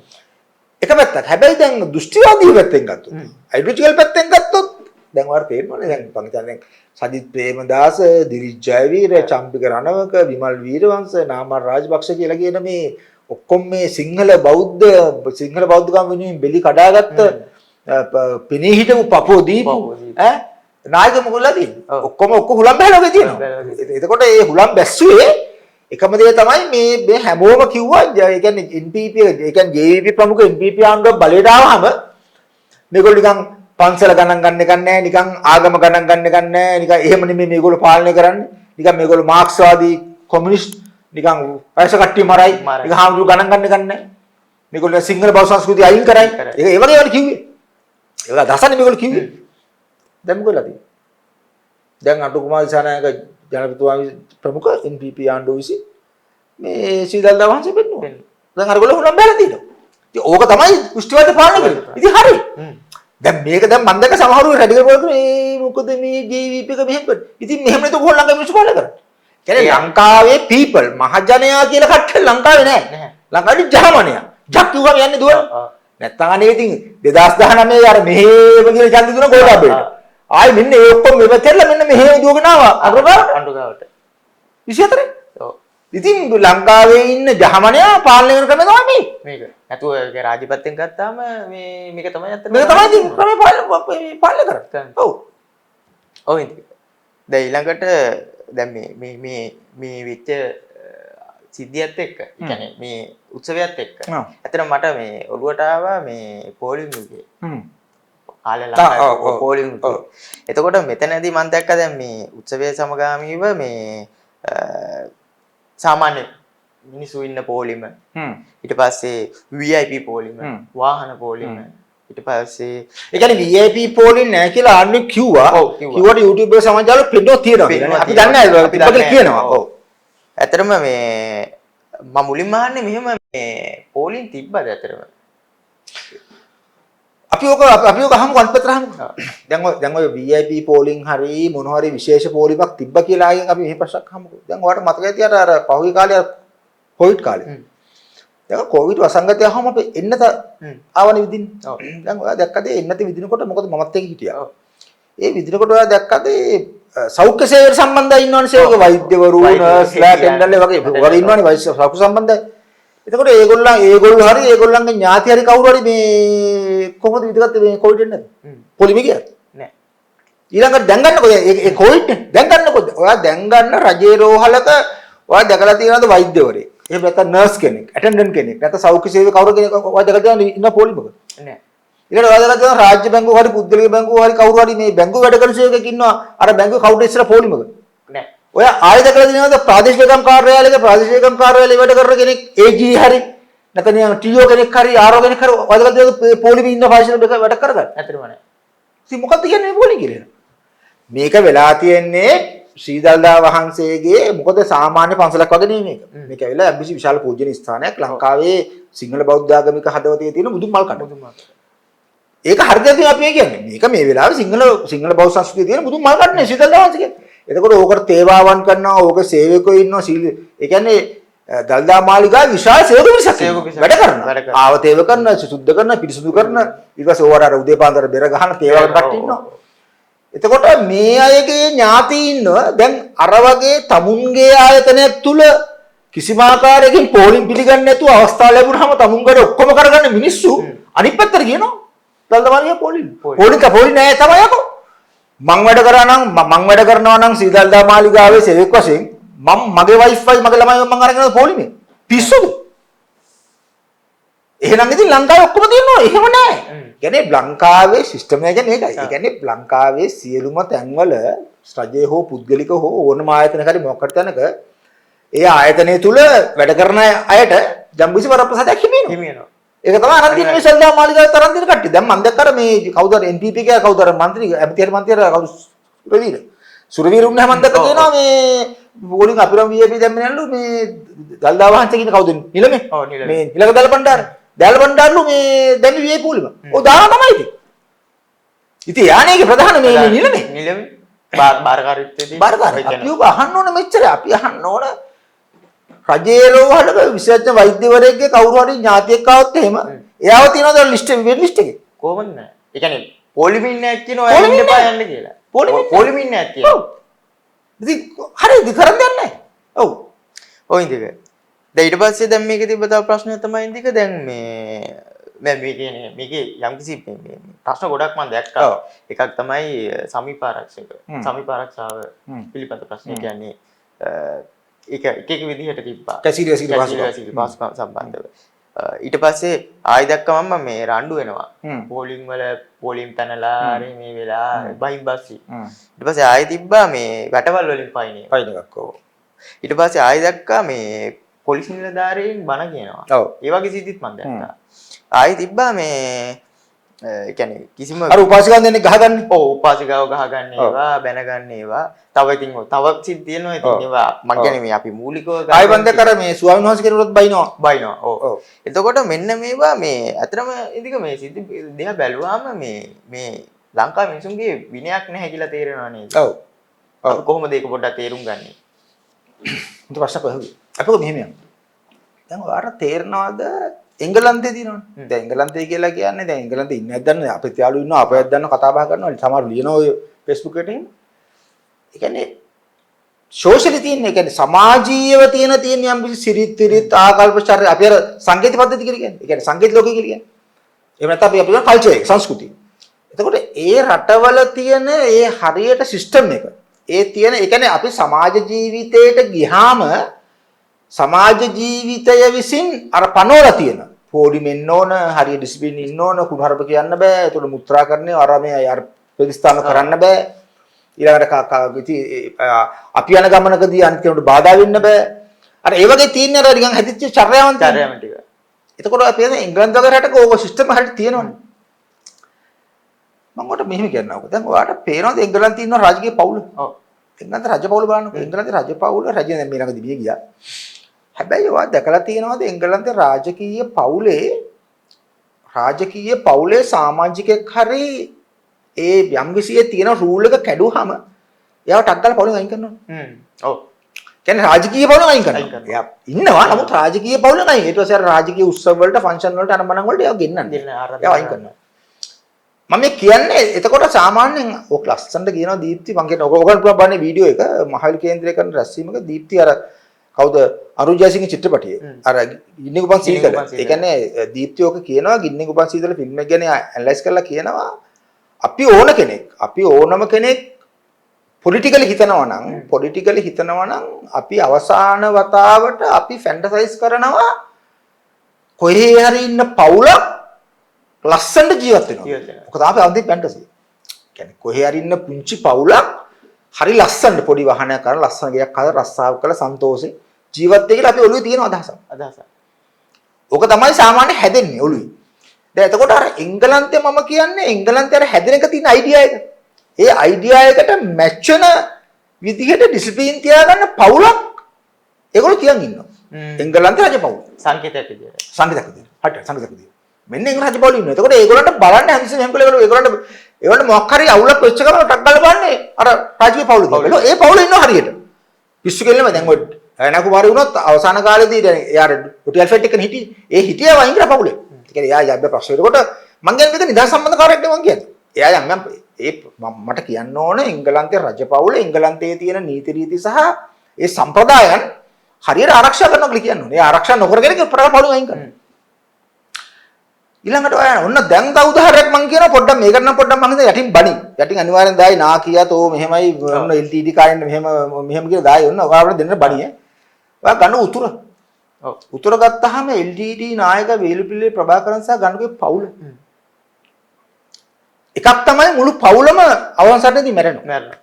එක පැත්තක්. හැබැයි දැන් දෘෂ්ටිවාදී පැත්තෙන් ගත්තොත් අයිඩියොලොජිකල් පැත්තෙන් ගත්තොත් දැන් වාර තේරෙනවනේ දැන් මම කියන්නේ සජිත් ප්‍රේමදාස, දිලිත් ජයවීර, චම්පික රණවක, විමල් වීරවංශ, නාමල් රාජපක්ෂ කියලා කියන මේ ඔක්කොම මේ සිංහල බෞද්ධකම් වෙනුවෙන් බෙලි කඩාගත්ත පිනී හිටපු පපුව දීපු ඈ නායක මොකද තියෙන්නේ ඔක්කොම හුලම් බැලුවා තියෙනවා. එතකොට මේ හුලම් බැස්සුවේ එකම දේ තමයි මේ හැමෝම කිව්වා ඒ කියන්නේ NPP ඒ කියන්නේ JVP ප්‍රමුඛ NPP ආණ්ඩුව බලයට ආවම මේගොල්ලෝ නිකන් පන්සල ගණන් ගන්න එක නැහැ, නිකන් ආගම ගණන් ගන්න එක නැහැ, නිකන් එහෙම නෙමෙයි මේගොල්ලෝ පාලනය කරන්නේ. නිකන් මේගොල්ලෝ මාක්ස්වාදී කොමියුනිස්ට් නිකන් වයස කට්ටිය මරයි. නිකන් හාමුදුරු ගණන් ගන්න එක නැහැ. මේගොල්ලෝ සිංහල බෞද්ධ සංස්කෘතිය අයින් කරයි. ඒක ඒ වගේ ඒවා කිව්වේ. ඒක දසන්නේ මේගොල්ලෝ කිව්වේ. දැන් මොකද වෙලා තියෙන්නේ? දැන් අටු කුමාර දිසානායක ජනපතිතුමා ප්‍රමුඛ NPP ආණ්ඩුව විසින් මේ සීදල්දා වහන්සේ පෙන්නුවා. දැන් අරගොල්ලෝ හුලම් බැලලා තියෙනවා. ඉතින් ඕක තමයි කුෂ්ටිවාද පාලනය කරන්නේ. ඉතින් හරි. දැන් මේක දැන් මම දැක්ක සමහරව රැඩිකල් වලට මේ මොකද මේ JVP එක මෙහෙම කරන්නේ. ඉතින් මෙහෙම නේද කොහොම ළඟ මිනිස්සු පාලනය කරන්නේ. කියන්නේ ලංකාවේ people මහජනයා කියලා කට්ටිය ලංකාවේ නැහැ. ලංකාවේ ජහමනියා. ජක් කිව්වම යන්නේ දුවන. නැත්තම් අනේ ඉතින් 2019 අර මෙහෙම කියලා ඡන්ද දුන ගෝඩාබේට. ආයි මෙන්න ඒ ඔක්කොම මෙතෙල්ලා මෙන්න මෙහෙම දුවගෙන ආවා අඬගාවට 24. ඔව්. ඉතින් ලංකාවේ ඉන්න ජහමනියා පාලනය කරන ක්‍රමය තමයි මේක. නැතුව ඒක රාජපත්යෙන් ගත්තාම මේක තමයි අත්‍තර. මේක තමයි ඉතින් ක්‍රමය පාලනය කරන්නේ. ඔව්. ඔව් ඉතින්. දැන් ඊළඟට දැන් මේ වෙච්ච සිද්ධියත් එක්ක, ඒ කියන්නේ මේ උත්සවයත් එක්ක. ඇත්තටම මට මේ ඔළුවට ආවා මේ පෝලිං යුගය. කාලේ ලංකාවේ පෝලිං යුගය. එතකොට මෙතනදී මම දැක්කා දැන් මේ උත්සවයේ සමගාමීව මේ සාමාන්‍ය මිනිස්සු ඉන්න පෝලිම. ඊට පස්සේ VIP පෝලිම, වාහන පෝලිම. ඊට පස්සේ ඒ කියන්නේ VIP පෝලින් නැහැ කියලා ආන්නේ කිව්වා. කිව්වට YouTube එක සමාජාල පිටෝ තියෙනවා. අපි දන්නේ නැහැ පිටපතේ කියනවා. ඔව්. ඇත්තටම මේ මම මුලින්ම අහන්නේ මෙහෙම මේ පෝලින් තිබ්බද ඇත්තටම? අපි ඔක අහමු අන්පතර අහමු. දැන් ඔය VIP පෝලින් හරි මොන හරි විශේෂ පෝලිමක් තිබ්බ කියලා ආයෙන් අපි මේ ප්‍රශ්නක් අහමුකෝ. දැන් ඔයාලට මතක ඇතියට අර පහුගිය කාලේ කොවිඩ් කාලේ. දැන් කොවිඩ් වසංගතය ආවම අපි එන්නත ආවනේ විදින්න. ඔව්. දැන් ඔයා දැක්කද එන්නත විදිනකොට මොකද මමත් එක්ක හිටියා. ඔව්. ඒ විදිනකොට ඔයා දැක්කද සෞඛ්‍ය සේවයට සම්බන්ධයි ඉන්නවනේ සේවක වෛද්‍යවරු නර්ස්ලා ටෙන්ඩර්ලා වගේ ඉන්නවනේ සෞඛ්‍ය සම්බන්ධයි. එතකොට ඒගොල්ලෝ හරි ඒගොල්ලන්ගේ ඥාති හරි කවුරු හරි මේ කොහොමද විදගත්තේ මේ කොවිඩ් එන්නද? පොලිමේ ගියා? නෑ. ඊළඟට දැන් ගන්නකොද ඒ කොවිඩ් දැන් ගන්නකොද? ඔයා දැන් ගන්න රජේ රෝහලක ඔයා දැකලා තියෙනවද වෛද්‍යවරයෙක්? එහෙම නැත්නම් නර්ස් කෙනෙක්, ඇටෙන්ඩන්ට් කෙනෙක්, නැත්නම් සෞඛ්‍ය සේවක කවුරු කෙනෙක් ඔයා දැකලා තියෙනවද ඉන්න පොලිමක? නෑ. ඊළඟට ඔයා දැකලා තියෙනවද රාජ්‍ය බැංකුව හරි පුද්ගලික බැංකුව හරි කවුරු හරි මේ බැංකුව වැඩ කරන සේවකෙක් ඉන්නවා අර බැංකුවේ කවුන්ටර් ඉස්සර පොලිමක? නෑ. ඔය ආයෙ දැකලා තියෙනවද ප්‍රාදේශීය ලේකම් කාර්යාලයක වැඩ කරන කෙනෙක් AG හරි නැත්නම් TO කෙනෙක් හරි RO කෙනෙක් හරි ඔය දැකලා තියෙනවද පොලිමේ ඉන්න ෆාෂන් එක වැඩ කරගන්න? ඇත්තටම නෑ. ඉතින් මොකක්ද කියන්නේ මේ පොලිම කියලා? මේක වෙලා තියෙන්නේ ශ්‍රීදල්දා වහන්සේගේ මොකද සාමාන්‍ය පන්සලක් වගේ නෙමෙයි මේක. මේක ඇවිල්ලා අම්බිසි විශාල පූජනීය ස්ථානයක් ලංකාවේ සිංහල බෞද්ධ ආගමික හදවතේ තියෙන මුදුන් මල් කඩ. ඒක හරියට අපි කියන්නේ. මේක මේ වෙලාවේ සිංහල බෞද්ධ සංස්කෘතියේ තියෙන මුදුන් මල් කඩනේ ශ්‍රීදල්දා වහන්සේ කියන්නේ. එතකොට ඕකට තේවාවන් කරනවා, ඕක සේවකයෝ ඉන්නවා, ඒ කියන්නේ දල්දා මාලිගාවේ විශාල සේවක පිරිසක් වැඩ කරනවා. ආවතේව කරන, සුද්ධ කරන, පිරිසුදු කරන, ඊට පස්සේ ඕවට අර උදේ පාන්දර බෙර ගහන තේවාවන් කට්ටිය ඉන්නවා. එතකොට මේ අයගේ ඥාති ඉන්නව දැන් අර වගේ තමුන්ගේ ආයතනයක් තුල කිසිම ආකාරයකින් පෝලිම් පිළිගන්නේ නැතුව අවස්ථාව ලැබුණාම තමුන්ගට ඔක්කොම කරගන්න මිනිස්සු අනිත් පැත්තට කියනවා දල්දා මාලිගාවේ පෝලිම් නෑ තමයි යකෝ. මං වැඩ කරනවා නම් සීදල්දා මාලිගාවේ සේවක වශයෙන් මගේ වයිෆ්යි මගේ ළමයි මං අරගෙන පොලිමේ පිස්සුද? එහෙනම් ඉතින් ලංකාවේ ඔක්කොම තියෙනවා. එහෙම නෑ. කියන්නේ ලංකාවේ සිස්ටම් එක කියන්නේ ඒකයි. ඒ කියන්නේ ලංකාවේ සියලුම තැන්වල රජයේ හෝ පුද්ගලික හෝ ඕනම ආයතනයක හරි මොකක්ද තැනක ඒ ආයතනය තුල වැඩ කරන අයට ජම්බුසි වරප්‍රසාදයක් හිමිවෙනවා. ඒක තමයි අරන් තියෙන මේ සල්දා මාලිගාවේ තරන් දෙන කට්ටිය. දැන් මම දැක්කර මේ කවුද NPP එකේ කවුද මන්ත්‍රී ඇමතිවරු කවුද සුරවීර උන්නේ මම දැක්ක තියෙනවා මේ පොලිං අපිරම් VIP දැම්මේ නැල්ලු මේ දල්දා වහන්සේ කියන කවුද නිලමේ? ඔව් නිලමේ. මේ නිලක දල්බණ්ඩාරලු මේ දැන් VIP පොලිම. ඔව් දාන තමයි ඉතින්. ඉතින් යානේගේ ප්‍රධාන මේ නිලමේ බාරකාරීත්වයේදී අපි ඔබ අහන්න ඕන මෙච්චර අපි අහන්න ඕන රජයේ රෝහලක විශේෂ වෛද්‍යවරයෙක්ගේ කවුරු හරි ඥාතියෙක් ආවොත් එහෙම එයාව තියනවද ලිස්ට් එකේ? කොහොමද නැහැ? ඒ කියන්නේ පොලිමින්නයක් කියන ඔය ඉන්න එපා යන්න කියලා. පොලිමින්නයක් කියන. ඉතින් හරිද කරන් දෙන්නේ නැහැ. ඔව්. ඔය ඉඳික. දැන් ඊට පස්සේ දැන් මේකේ තිබ්බ තව ප්‍රශ්නයක් තමයි ඉඳික දැන් මේකේ යම්කිසි ප්‍රශ්න ගොඩක් මම දැක්කා. එකක් තමයි සමීප ආරක්ෂක. සමීප ආරක්ෂාව පිළිබඳ ප්‍රශ්න කියන්නේ ඒක එක විදිහට තිබ්බා. කැසිරි පාස්කම් සම්බන්ධව. ඊට පස්සේ ආයි දැක්කම මම මේ රණ්ඩු වෙනවා. පෝලිම් පැනලා හරි මේ වෙලා බයින් බස්සි. ඊට පස්සේ ආයි තිබ්බා මේ වැටවල් වලින් පයින් එකක්. ඔව්. ඊට පස්සේ ආයි දැක්කා මේ පොලිස් නිලධාරීන් බණ කියනවා. ඔව්. ඒ වගේ සිද්ධිත් මම දැක්කා. ආයි තිබ්බා මේ ඒ කියන්නේ කිසිම අර උපාසිකාන් දෙන්නේ ගහගන්නේ. ඔව් උපාසිකාව ගහගන්න ඒවා බැනගන්න ඒවා. තව ඉතින් තව සිද්ධ තියෙනවා ඉතින් ඒවා මම කියන්නේ මේ අපි මූලිකව ආයි බන්ද කර මේ ස්වාමීන් වහන්සේ කෙනෙකුට බයිනවා. ඔව්. එතකොට මෙන්න මේවා මේ අතරම ඉදික මේ සිද්ධි දෙහ බැලුවාම මේ ලංකාවේ මිනිසුන්ගේ විනයක් නැහැ කියලා තේරෙනවා නේද? ඔව්. ඔව් කොහොමද ඒක පොඩ්ඩක් තේරුම් ගන්නේ? මට ප්‍රශ්න කොහොමද? අපෝ මෙහෙම යන්න. දැන් ඔයාලට තේරෙනවද එංගලන්තේ තියෙනවනේ. දැන් එංගලන්තේ කියලා කියන්නේ දැන් එංගලන්තේ ඉන්නේ නැද්ද දන්නේ අපේ යාළුවෝ ඉන්නවා අපයත් දන්නවා කතා බහ කරනවා සමහර ලියනවා ඔය Facebook එකට එහෙම. ඒ කියන්නේ සෝෂලි තියෙන ඒ කියන්නේ සමාජීයව තියෙන යම් කිසි සිරිත් ආකල්ප චර්ය අපි අර සංකේත පද්ධති කියලා කියන්නේ. ඒ කියන්නේ සංකේත ලෝකය කියලා කියන්නේ. එහෙම නැත්නම් අපි කියන කල්චර් එක සංස්කෘතිය. එතකොට ඒ රටවල තියෙන ඒ හරියට සිස්ටම් එක ඒ කියන්නේ අපි සමාජ ජීවිතයට ගියාම සමාජ ජීවිතය විසින් අර පනෝලා තියෙන පොඩිමෙන්න ඕන හරිය ඩිසිප්ලින් ඉන්න ඕන කුණහරුප කියන්න බෑ ඒතකොට මුත්‍රා කරන්නේ අර මේ අර ප්‍රතිස්ථාන කරන්න බෑ ඊළඟට අපි යන ගමනකදී අනිත් කෙනෙකුට බාධා වෙන්න බෑ අර ඒ වගේ තියෙන අර නිකන් හැදිච්ච චර්යාවන් ටික එතකොට අපි ඉංග්‍රීසි වගේ රටක ඕක සිස්ටම් හරියට තියෙනවනේ මම ඔයාලට මෙහෙම කියන්නම්කෝ දැන් ඔයාලට පේනවද එංගලන්තේ ඉන්න රාජකීය පවුල ඔව් එංගලන්තේ රජ පවුල බලන්නකෝ එංගලන්තේ රජ පවුල රජ දැන් මේ ළඟදී බිය ගියා හැබැයි ඔයා දැකලා තියෙනවද එංගලන්තේ රාජකීය පවුලේ සමාජිකෙක් හරි ඒ යම්කිසියේ තියෙන රූල් එක කැඩුවාම එයාව ටක් ගාලා පවුලෙන් අයින් කරනවා ඔව් කියන්නේ රාජකීය පවුලෙන් අයින් කරනවා එයා ඉන්නවා නමුත් රාජකීය පවුලෙන් අයින් ඊට පස්සේ අර රාජකීය උත්සව වලට ෆන්ක්ෂන් වලට අනබනන් වලට එයාව ගෙන්නන්නේ එයාව අයින් කරනවා මම කියන්නේ එතකොට සාමාන්‍යයෙන් ඔක ලස්සනට කියනවා දීප්ති මම කියන්නේ ඔයගොල්ලෝ පුළුවන් බලන්නේ වීඩියෝ එක මහවිල කේන්ද්‍රය කරන රැස්වීමක දීප්ති අර කවුද අරුණ ජයසිංහ චිත්‍රපටියේ අර ගින්නි කුපන් සීතල ඒ කියන්නේ දීප්ති ඔක කියනවා ගින්නි කුපන් සීතල ෆිල්ම් එක ගැන ඇනලයිස් කරලා කියනවා අපි ඕනම කෙනෙක් පොලිටිකලි හිතනවා නම් අපි අවසාන වතාවට අපි ෆැන්ටසයිස් කරනවා කොහේ හරි ඉන්න පවුලක් ලස්සනට ජීවත් වෙනවා. ඔක තමයි අපි ෆැන්ටසි. කියන්නේ කොහේ හරි ඉන්න පුංචි පවුලක් හරි ලස්සනට පොඩි வாகනයක් කරලා ලස්සන ගයක් හදලා රස්සාව කරලා සන්තෝෂෙන් ජීවත් වෙයි කියලා අපි ඔළුවේ තියෙන අදහසක්. ඔක තමයි සාමාන්‍ය හැදෙන්නේ ඔළුවේ. දැන් එතකොට අර එංගලන්තේ මම කියන්නේ එංගලන්තේ අර හැදෙන එක තියෙන අයිඩියා එක. ඒ අයිඩියා එකට මැච් වෙන විදිහට ඩිසිප්ලින් තියාගන්න පවුලක් ඒගොල්ලෝ කියන් ඉන්නවා. එංගලන්තේ රජ පවුල. සංකේතයක් විදියට. සංකේතයක් විදියට. මෙන්න එංගලන්ත රජ පවුල ඉන්නවා. එතකොට ඒගොල්ලන්ට බලන්න හැමතිස්සෙම එහෙම කළේ ඒගොල්ලන්ට මොකක් හරි අවුලක් වෙච්ච ගමන් ටක් ගාලා බලන්නේ අර රාජකීය පවුල කියලා. ඒ පවුල ඉන්නවා හරියට. පිස්සු කෙල්ලම දැන් ඔය ඇනා කුමාරි වුණොත් අවසාන කාලේදී දැන් එයාට ටොටියල් ෆෙට් එකේ හිටියේ වයින් කරා පවුලේ. ඒ කියන්නේ එයා යබ්බ ප්‍රශ්න. එතකොට මං කියන්නේ මේක නිදහස් සම්බන්ධකාරයෙක් නේ මං කියන්නේ. එයා මට කියන්න ඕන එංගලන්තේ රජපෞල එංගලන්තයේ තියෙන නීති රීති සහ ඒ සම්ප්‍රදායන් හරියට ආරක්ෂා කරනවා කියලා කියන්න ඕනේ. ඒ ආරක්ෂා නොකරගෙන පවුලෙන් අයින් කරනවා. ඊළඟට ඔන්න දැන් තව උදාහරණයක් මම කියනවා පොඩ්ඩක් මේකට නම් පොඩ්ඩක් මම හිතා යටින් බණි. යටින් අනිවාර්යෙන් දායි නා කියාත ඕ මෙහෙමයි ඔන්න LTD කාරෙන්න මෙහෙම කියලා දායි ඔන්න ඔයාලට දෙන්න බණිය. ඔයා ගන්න උතුර. ඔව්. උතුර ගත්තාම LTD නායක වේලුපිල්ලේ ප්‍රභාකරන් සහ ගණුගේ පවුල. එකක් තමයි මුළු පවුලම අවසන්සටදී මැරෙනවා.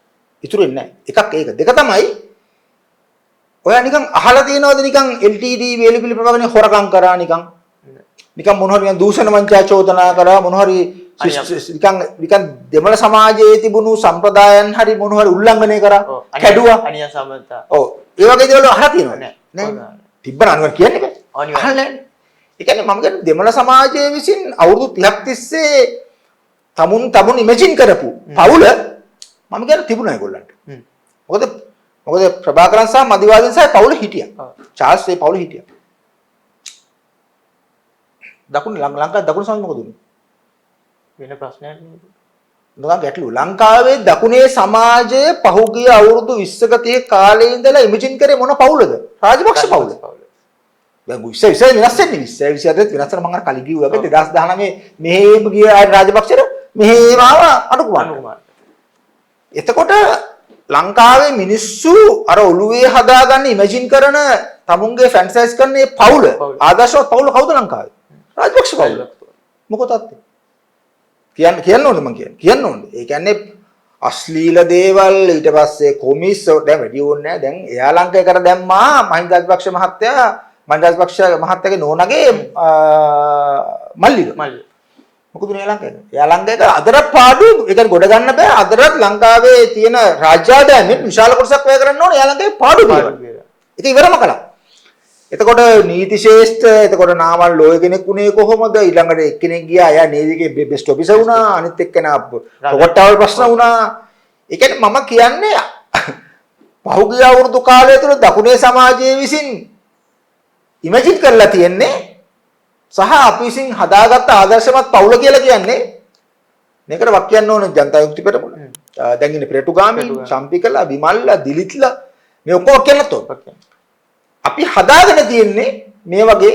ඉතුරු වෙන්නේ නැහැ. එකක් ඒක. දෙක තමයි ඔයා නිකන් අහලා තියෙනවද නිකන් LTD වේලුපිල්ලේ ප්‍රභාකරන් හොරකම් කරා නිකන් මොන හරි දූෂණ වංචා චෝදනා කරා මොන හරි නිකන් දෙමළ සමාජයේ තිබුණු සම්ප්‍රදායන් හරි මොන හරි උල්ලංඝනය කරා කැඩුවා අනිය සම්බන්ධතා ඔව් ඒ වගේ දේවල් අහලා තියෙනවද නෑ තිබ්බන අනිවාර්ය කියන්නේ බෑ අහලා නෑ ඒ කියන්නේ මම කියන්නේ දෙමළ සමාජයේ විසින් අවුරුදු 30ක් තිස්සේ තමුන් ඉමේජින් කරපු පවුල මම කියන්නේ තිබුණා ඒගොල්ලන්ට මොකද ප්‍රභාකරන් සහ මදිවාදීන් සහ පවුල හිටියා චාල්ස් ඒ පවුල හිටියා දකුණු ලංකාවේ දකුණු සමාජය මොකද උනේ? වෙන ප්‍රශ්නයක් නේද? මොකක්ද ගැටලුව? ලංකාවේ දකුණේ සමාජය පහුගිය අවුරුදු 20ක 30 කාලේ ඉඳලා ඉමේජින් කරේ මොන පවුලද? රාජපක්ෂ පවුල. දැන් 20 වෙනස් වෙන්නේ 20 වෙනස් වෙන මම අර කලින් කිව්වා වගේ 2019 මෙහෙම ගිය රාජපක්ෂට මෙහෙම ආවා අනුකුමාර. එතකොට ලංකාවේ මිනිස්සු අර ඔළුවේ හදාගන්න ඉමේජින් කරන තමුන්ගේ ෆැන්ටසයිස් කරන මේ පවුල ආදර්ශවත් පවුල කවුද ලංකාවේ? රාජපක්ෂ පවුල. මොකටද? කියන්න ඕනේ මං කියන්න ඕනේ. ඒ කියන්නේ අශ්ලීල දේවල් ඊට පස්සේ කොමිස් දැන් වැඩි ඕනේ නැහැ. දැන් එයා ලංකාවේ දැම්මා මහින්ද රාජපක්ෂ මහත්තයාගේ නෝනගේ මල්ලිද. මොකද මේ ලංකාවේ? එයා ලංකාවේ අදරත් පාඩු ඒක ගොඩ ගන්න බෑ. අදරත් ලංකාවේ තියෙන රාජ්‍ය ආදායමෙන් විශාල කොටසක් වැය කරන්න ඕනේ එයා ලංකාවේ පාඩු කියලා. ඒක ඉවරම කළා. එතකොට නීති ශේෂ්ඨ එතකොට නාමල් ලෝය කෙනෙක් උනේ කොහොමද ඊළඟට එක්කෙනෙක් ගියා එයා නේවිගේ බෙස්ට් ඔෆිසර් වුණා අනිත් එක්කෙනා පොකොට්ටාවල් ප්‍රශ්න වුණා ඒ කියන්නේ මම කියන්නේ පහුගිය අවුරුදු කාලය තුළ දකුණේ සමාජයේ විසින් ඉමේජින් කරලා තියෙන්නේ සහ අපි විසින් හදාගත්ත ආදර්ශමත් පවුල කියලා කියන්නේ මේකට වක් කියන්න ඕන ජනතා යුක්ති පෙරමුණ දැන් ඉන්නේ ප්‍රේටුගාමි චම්පිකලා විමල්ලා දිලිත්ලා මේ ඔක්කොම කියන්නත් ඕන අපි හදාගෙන තියෙන්නේ මේ වගේ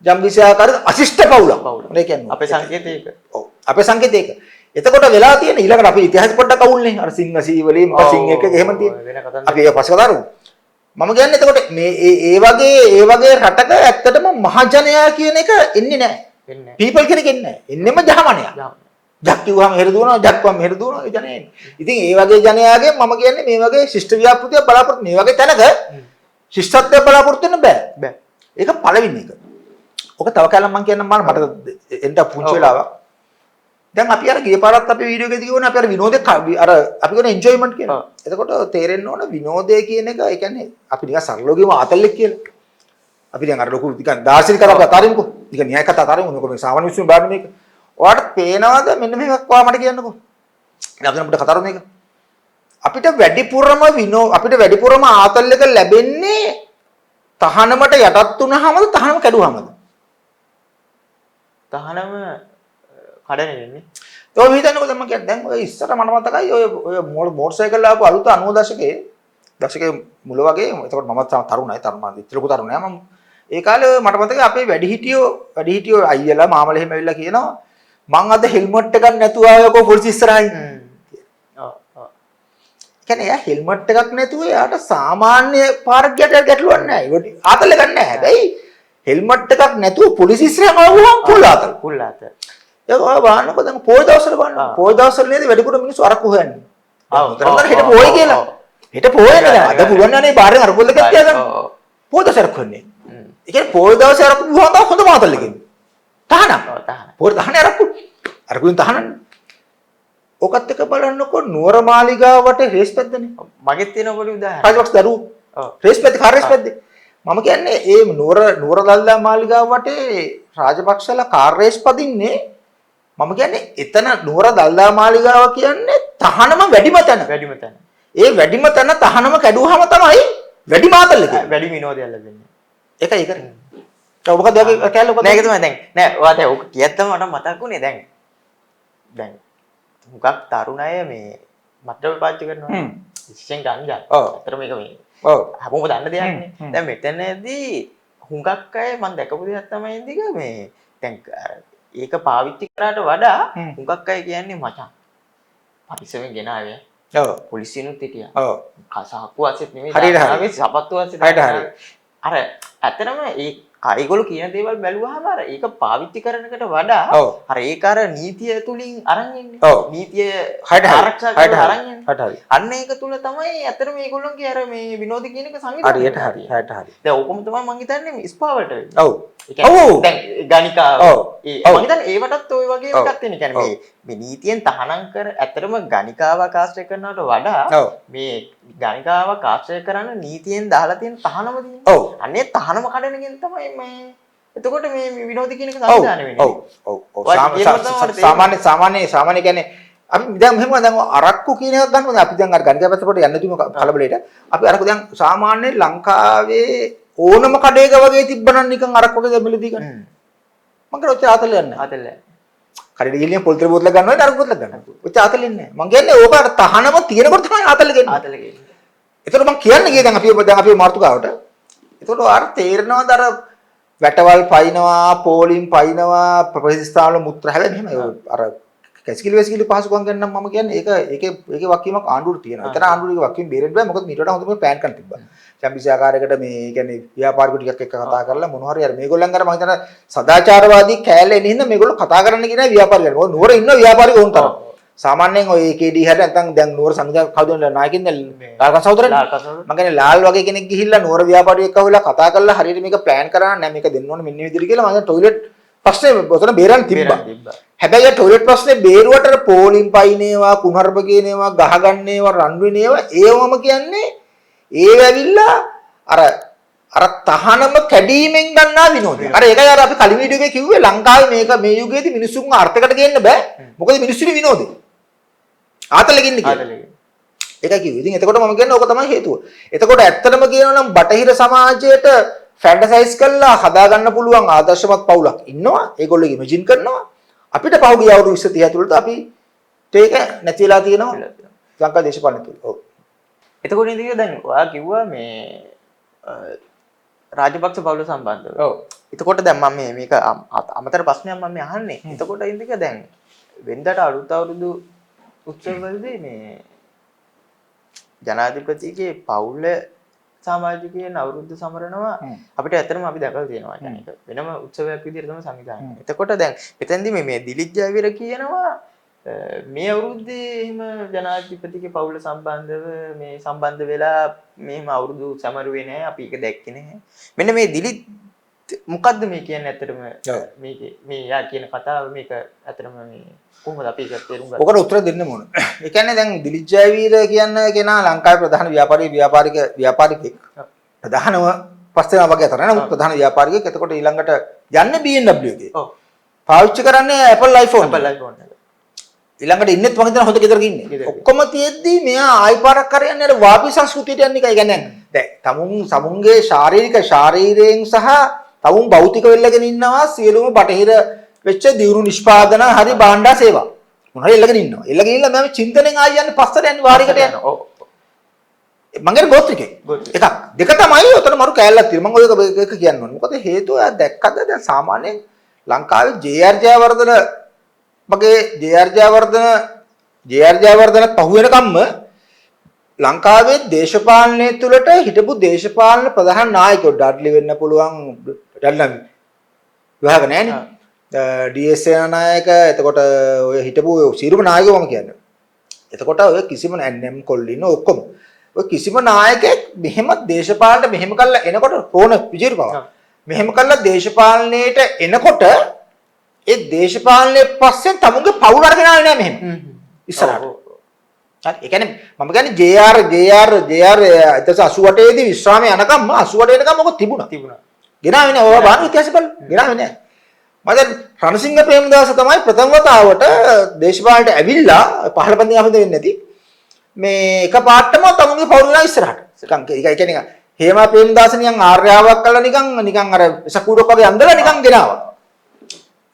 ජම්බිසි ආකාර අශිෂ්ට පවුලක්. ඒ කියන්නේ අපේ සංකේතයක. ඔව්. අපේ සංකේතයක. එතකොට වෙලා තියෙන ඊළඟට අපි ඉතිහාස පොඩ්ඩක් අවුල්නේ. අර සිංහ සීවලේ මොක සිංහ එක එහෙම තියෙන. අපි ඒක පස්සේ කතා කරමු. මම කියන්නේ එතකොට මේ ඒ වගේ රටක ඇත්තටම මහජනයා කියන එක එන්නේ නැහැ. එන්නේ නැහැ. people කෙනෙක් එන්නේ නැහැ. එන්නෙම ජහමනයා. ජක් කිව්වම හෙර දුවනවා, ජක් කිව්වම හෙර දුවනවා ඒ ජනයා එන්නේ. ඉතින් ඒ වගේ ජනයාගේ මම කියන්නේ මේ වගේ ශිෂ්ට ව්‍යාපෘතිය බලාපොරොත්තු මේ වගේ තැනක ශිෂ්ටත්වය බලාපොරොත්තු වෙන්න බෑ. ඒක පළවෙනි එක. ඔක තව කාලෙම මම කියන්නම් මට එන්න පුංචි වෙලාවක්. දැන් අපි අර ගිය පාරත් අපි වීඩියෝ එකේදී කියවනේ අපි අර විනෝදේ අර අපි කියන එන්ජොයිමන්ට් කියලා. එතකොට තේරෙන්න ඕන විනෝදය කියන එක ඒ කියන්නේ අපි නිකන් සරලව කියමු ආතල්ලෙක් කියලා. අපි දැන් අර ලොකු නිකන් දාර්ශනික කතාවක් අතාරිමුකෝ. නිකන් න්‍යාය කතා අතාරිමු. මොකද මේ සාමාන්‍ය මිනිස්සු බාන්නේ මේක. ඔයාලට පේනවද මෙන්න මේක ඔයා මට කියන්නකෝ. අපි අපිට කතා කරමු මේක. අපිට වැඩිපුරම ආතල් එක ලැබෙන්නේ තහනමට යටත් වුනහමද තහනම කැඩුවහමද? තහනම කඩන වෙන්නේ. ඔය හිතන්නකෝ දැන් මම කියන්නේ දැන් ඔය ඉස්සර මට මතකයි ඔය මෝටර් සයිකල් ආපු අලුත 90 දශකයේ මුල වගේ එතකොට මම තරුණයි ලොකු තරුණයා මම ඒ කාලේ මට මතකයි අපේ වැඩිහිටියෝ අයියලා මාමලා එහෙම ඇවිල්ලා කියනවා මං අද හෙල්මට් එකක් නැතුව ආවකෝ පොලිසිය ඉස්සරහින්. කියන්නේ එයා හෙල්මට් එකක් නැතුව එයාට සාමාන්‍ය පාරක් ගැටලුවක් නැහැ. ඒක ආතල් එකක් නැහැ. හැබැයි හෙල්මට් එකක් නැතුව පොලිසිය ඉස්සරහම ආවම පුල් ආතල්. ඒක ඔය බලන්නකො දැන් පොයි දවස්වල බලන්න. පොයි දවස්වල නේද වැඩිපුර මිනිස්සු අරක්කු හොයන්නේ. උතරම හෙට පොයි කියලා. හෙට පොයි නේද? අද පුළුවන් නේ බාරෙන් අරක්කු දෙකක් තියාගන්න. පොයි දවස් අරක්කු වෙන්නේ. ඒ කියන්නේ පොයි දවස් අරක්කු ගුවන් තමයි හොඳ මාතල් එකකින්. තහනම්. පොයි තහනේ අරක්කු. අරක්කුෙන් තහනන්නේ. ඔකත් එක බලන්නකො නුවර මාලිගාවට රේස් පැද්දනේ. මගෙත් තියෙන පොඩි උදාහරණයක්. රාජපක්ෂ දරුවෝ. රේස් පැද්ද කාර් රේස් පැද්දේ. මම කියන්නේ ඒ නුවර දල්දා මාලිගාවට රාජපක්ෂලා කාර් රේස් පදින්නේ මම කියන්නේ එතන නුවර දල්දා මාලිගාව කියන්නේ තහනම වැඩිම තැන. ඒ වැඩිම තැන තහනම කැඩුවාම තමයි වැඩි මාතල් එක. වැඩි විනෝදයක් ලැබෙන්නේ. ඒකයි ඒක. ඔබ මොකද ඔය කැලේ ඔබ නෑ ඒක තමයි දැන් නෑ ඔයා දැන් ඔක කියත්තම මට මතක් වුණේ දැන් හුඟක් තරුණ අය මේ මත්ද්‍රව්‍ය පාවිච්චි කරනවා. විශේෂයෙන් ගංජා. අතර මේක මේ. හැමෝම දන්න දෙයක් නේ. දැන් මෙතනදී හුඟක් අය මම දැකපු දෙයක් තමයි ඉඳික මේ දැන් ඒක පාවිච්චි කරාට වඩා හුඟක් අය කියන්නේ මචං පරිස්සමෙන් ගෙනාවේ. පොලිසියනුත් හිටියා. කසහක්කු අසෙත් නෙමෙයි. හරියට සපත්තු අසෙත්. අර ඇත්තටම ඒගොල්ලෝ කියන දේවල් බැලුවාම අර ඒක පාවිච්චි කරනකට වඩා අර ඒක අර නීතිය තුලින් අරන් ඉන්නේ. නීතිය ආරක්ෂා කරලා අරන් ඉන්නේ. අන්න ඒක තුල තමයි ඇත්තටම මේගොල්ලෝගේ අර මේ විනෝද කියන එක සංවිධානය. හරියට. දැන් ඕකම තමයි මම හිතන්නේ ස්පා වලට වෙන්නේ. ඔව්. දැන් ගණිකාව. මම හිතන්නේ ඒවටත් ওই වගේ එකක් තියෙන. කියන්නේ මේ නීතියෙන් තහනම් කර ඇත්තටම ගණිකාව ආශ්‍රය කරනවට වඩා මේ ගණිකාව ආශ්‍රය කරන නීතියෙන් දාලා තියෙන තහනම තියෙනවා. අන්නේ තහනම කඩනකින් තමයි මේ එතකොට මේ විනෝද කියන එක සංවිධානය වෙන්නේ. ඔව්. සාමාන්‍ය කියන්නේ අපි දැන් මෙහෙම දැන් අරක්කු කියන එකක් ගන්නවද අපි දැන් අර ගණිකා පැත්තට යන්න තුම කලබලෙට අපි අරක්කු දැන් සාමාන්‍ය ලංකාවේ ඕනම කඩේක වගේ තිබ්බනම් නිකන් අරක්කුගේ දෙමිලදී ගන්න. මං කියන ඔච්චර ආතල් යන්නේ. ආතල් කඩේට ගිහින් පොල්තර බෝතල ගන්නවා නරක බෝතල ගන්නවා. ඔච්චර ආතල් ඉන්නේ නැහැ. මං කියන්නේ ඕක අර තහනම තියෙනකොට තමයි ආතල් ගන්නේ. ආතල් ගන්නේ. ඒතකොට මං කියන්නේ ගියේ දැන් අපි මාර්තුකාවට. ඒතකොට අර තේරෙනවද අර වැටවල් පයින්නවා, පෝලිම් පයින්නවා, ප්‍රතිස්ථාන වල මුත්‍රා හැබැයි මෙහෙම අර කැසිකිලි පහසුකම් ගන්න නම් මම කියන්නේ ඒකේ වක්කීමක් ආණ්ඩුවට තියෙනවා. ඒතර ආණ්ඩුවේ වක්කීම බේරෙන්න බෑ. මොකද මීට වඩා හොඳම ප්ලෑන් කරන් තිබ්බා. චැම්පියන්ස් ආකාරයකට මේ කියන්නේ ව්‍යාපාරිකු ටිකක් එක්ක කතා කරලා මොන හරි අර මේගොල්ලන් අර මම හිතන සදාචාරවාදී කෑල්ල එන හින්දා මේගොල්ලෝ කතා කරන්න කියන ව්‍යාපාරිකයන්. මොකද නුවර ඉන්න ව්‍යාපාරිකෝ උන් තරම්. සාමාන්‍යයෙන් ඔය AKD හැර නැත්නම් දැන් නුවර සංවිධායක කවුද නායකින් ලාල්කා සහෝදරනේ. මම කියන්නේ ලාල් වගේ කෙනෙක් ගිහිල්ලා නුවර ව්‍යාපාරිකයෙක් කවුලා කතා කරලා හරියට මේක ප්ලෑන් කරා නෑ මේක දෙන්න ඕනේ මෙන්න විදිහට කියලා මම ටොයිලට් ප්‍රශ්නේ ඔතන බේරන්න තිබ්බා. හැබැයි ටොයිලට් ප්‍රශ්නේ බේරුවට පෝලිම් පයින්නේවා කුණර්බ කියනේවා ගහ ගන්නේවා රන් විනේවා ඒවම කියන්නේ ඒව ඇවිල්ලා අර තහනම කැඩීමෙන් ගන්නා විනෝදය. අර ඒකයි අර අපි කලින් වීඩියෝ එකේ කිව්වේ ලංකාවේ මේක මේ යුගයේදී මිනිස්සුන්ව අර්ථයකට ගේන්න බෑ. මොකද මිනිස්සුනි විනෝදේ. ආතලෙ ගින්න කියලා. ඒකයි කිව්වේ. ඉතින් එතකොට මම කියන්නේ ඕක තමයි හේතුව. එතකොට ඇත්තටම කියනවා නම් බටහිර සමාජයට ෆැන්ටසයිස් කරලා හදාගන්න පුළුවන් ආදර්ශමත් පවුලක් ඉන්නවා. ඒගොල්ලෝ ඉමේජින් කරනවා. අපිට පහුගිය අවුරුදු 20 30 ඇතුළත අපි ඒක නැති වෙලා තියෙනවා. ලංකා දේශපාලනය තුල. ඔව්. එතකොට ඉතින් දැන් ඔයා කිව්වා මේ රාජපක්ෂ පවුල සම්බන්ධව. ඔව්. එතකොට දැන් මම මේක අමතර ප්‍රශ්නයක් මම අහන්නේ. එතකොට ඉතින් දැන් වෙනදාට අලුත් අවුරුදු උත්සවවලදී මේ ජනාධිපතිගේ පවුල සමාජිකයන් අවුරුද්ද සමරනවා අපිට ඇත්තටම අපි දැකලා තියෙනවා කියන එක. වෙනම උත්සවයක් විදිහට තමයි සංවිධානය. එතකොට දැන් මෙතෙන්දි මේ දිලිත් ජයවීර කියනවා මේ අවුරුද්දේ එහෙම ජනාධිපතිගේ පවුල සම්බන්ධව මේ සම්බන්ධ වෙලා මෙහෙම අවුරුදු සමරුවේ නැහැ අපි ඒක දැක්කේ නැහැ. මෙන්න මේ දිලිත් මොකද්ද මේ කියන්නේ ඇත්තටම මේකේ මේ යා කියන කතාව මේක ඇත්තටම මේ කොහොමද අපි ඒක තේරුම් ගන්නේ? ඔකට උත්තර දෙන්න ඕන. ඒ කියන්නේ දැන් දිලිත් ජයවීර කියන කෙනා ලංකාවේ ප්‍රධාන ව්‍යාපාරිකෙක්. ප්‍රධානම පස්සේ වගේ අතර නේද ප්‍රධාන ව්‍යාපාරිකෙක්. එතකොට ඊළඟට යන්නේ BMW එකේ. ඔව්. පාවිච්චි කරන්නේ Apple iPhone. ඊළඟට ඉන්නෙත් මම හිතන හොඳ ගෙදරක ඉන්නේ. ඔක්කොම තියෙද්දි මෙයා ආයි පාරක් කර යන්නේ අර වාපි සංස්කෘතියට යන්නේ එකයි. කියන්නේ දැන් සමුන්ගේ ශාරීරයෙන් සහ තමුන් භෞතික වෙල්ලගෙන ඉන්නවා සියලුම බටහිර වෙච්ච දියුණු නිෂ්පාදන හරි භාණ්ඩා සේවා. මොන හරි එල්ලගෙන ඉන්නවා. එල්ලගෙන ඉන්න මම චින්තනෙන් ආයි යන්නේ පස්සට යන්නේ වාරිකට යනවා. ඔව්. මම කියන්නේ ගෝත්‍රිකේ. එකක්. දෙක තමයි උතන මරු කෑල්ලක් තියෙනවා. මම ඔය එක කියන්න ඕනේ. මොකද හේතුව එයා දැක්කද දැන් සාමාන්‍යයෙන් ලංකාවේ JR ජයවර්ධන මගේ JR ජයවර්ධන පහු වෙනකම්ම ලංකාවේ දේශපාලනය තුළට හිටපු දේශපාලන ප්‍රධාන නායකයෝ ඩඩ්ලි වෙන්න පුළුවන් ඩඩ්ලි විභාග නැහැනේ DS නායක එතකොට ඔය හිටපු සියලුම නායකයෝ මම කියන්නේ. එතකොට ඔය කිසිම NM කොල්ලින ඔක්කොම ඔය කිසිම නායකයෙක් මෙහෙම දේශපාලනට මෙහෙම කළා එනකොට රෝණ විජේරුපව මෙහෙම කළා දේශපාලනයේට එනකොට ඒ දේශපාලනයේ පස්සේ තමුන්ගේ පවුල අරගෙන ආවේ නෑ මෙහෙම. ඉස්සරහට. හරි. ඒ කියන්නේ මම කියන්නේ JR 88 දී විශ්‍රාමයේ යනකම් 88 එනකම් මොකද තිබුණා. ගෙනාවේ නෑ. ඔය බාන ඉතිහාසය බලන්න. ගෙනාවේ නෑ. මම දැන් රණසිංහ ප්‍රේමදාස තමයි ප්‍රථම වතාවට දේශපාලනයට ඇවිල්ලා 15 පන්ති ආපද වෙන්නේ නැති. මේ එක පාටම තමුන්ගේ පවුල ගිනා ඉස්සරහට. ඒ කියන්නේ හේමා ප්‍රේමදාස නිකන් ආර්යාවක් කළා නිකන් අර සකුඩක් වගේ අඳලා නිකන් ගෙනාවා.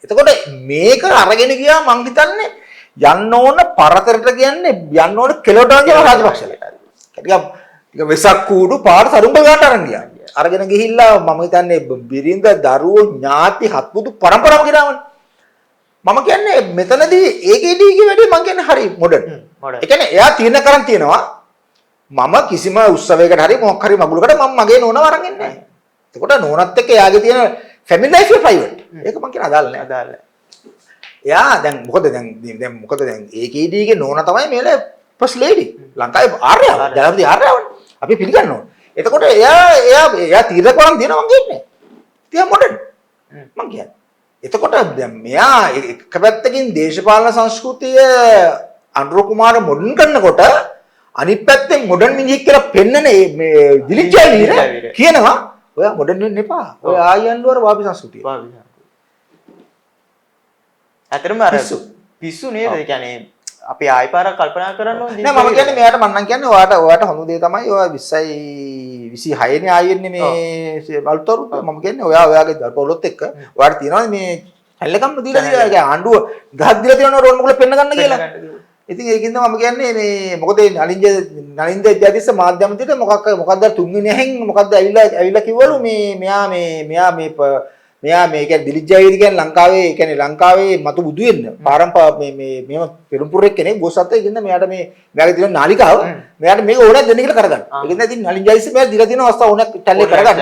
එතකොට මේක අරගෙන ගියා මං හිතන්නේ යන්න ඕන පරතරට කියන්නේ යන්න ඕන කෙලවට වගේ රාජපක්ෂලා. ටික වෙසක් කූඩු පාර සරුඹ ගන්නට අරන් ගියා. අරගෙන ගිහිල්ලා මම හිතන්නේ බිරිඳ දරුවෝ ඥාති හත්මුදු පරම්පරාව ගෙනාවනේ. මම කියන්නේ මෙතනදී AKDගේ වැඩේ මං කියන්නේ හරි මොඩර්න්. ඒ කියන්නේ එයා තීරණ කරන් තියනවා මම කිසිම උත්සවයකට හරි මොකක් හරි මගුලකට මම මගේ නෝනව අරන් එන්නේ නැහැ. එතකොට නෝනත් එක්ක එයාගේ තියෙන family life එක private. ඒක මං කියන අදාළ නැහැ. එයා දැන් මොකද AKD ගේ නෝනා තමයි මේල first lady. ලංකාවේ ආර්යව. ජනාධිපති ආර්යවනේ. අපි පිළිගන්න ඕන. එතකොට එයා තීරණ කරන් දෙනවා මං කියන්නේ. තියා මොඩර්න්. මං කියන්නේ. එතකොට දැන් මෙයා එක පැත්තකින් දේශපාලන සංස්කෘතිය අනුර කුමාර මොඩර්න් කරනකොට අනිත් පැත්තෙන් මොඩර්න් මිනිහෙක් කියලා පෙන්නන මේ දිලිත් ජයවීර කියනවා ඔයා මොඩර්න් වෙන්න එපා. ඔය ආයන්වර වාපි සංස්කෘතිය. ඇත්තටම අර පිස්සු නේද? ඒ කියන්නේ අපි ආයි පාරක් කල්පනා කරන්න ඕනේ. නෑ මම කියන්නේ මෙයාට මන්නම් කියන්නේ ඔයාට හොඳ දේ තමයි ඔයා 20යි 26 නේ ආයෙන්නේ මේ අලුත් අවුරුද්ද. මම කියන්නේ ඔයාගේ දරුවොත් එක්ක ඔයාට තියනවා මේ හැල්ලකම් දීලා ආණ්ඩුව ගහක් දීලා තියෙනවා රෝන් මොකද පෙන්න ගන්න කියලා. ඉතින් ඒකින්ද මම කියන්නේ මේ මොකද නලින්ද විද්‍යාධිස්ස මාධ්‍යමතිට මොකක්ද තුන්වෙනි ඇහෙන් මොකක්ද ඇවිල්ලා කිව්වලු මෙයා මේ කියන්නේ දිලිත් ජයවීර කියන්නේ ලංකාවේ මතු බුදු වෙන්න මේම පෙරම්පුරෙක් කෙනෙක් බෝසත්ත්වයෙක් ඉන්න මෙයාට මෙයාගේ තියෙන නාලිකාව මෙයාට මේක ඕනෑ දෙන්න කියලා කරගන්න. ඒකෙන්ද ඉතින් නලින් ජයවීර මෙයා දීලා තියෙන අවස්ථාව ඕනෑ ටැල්ලේ කරගන්න.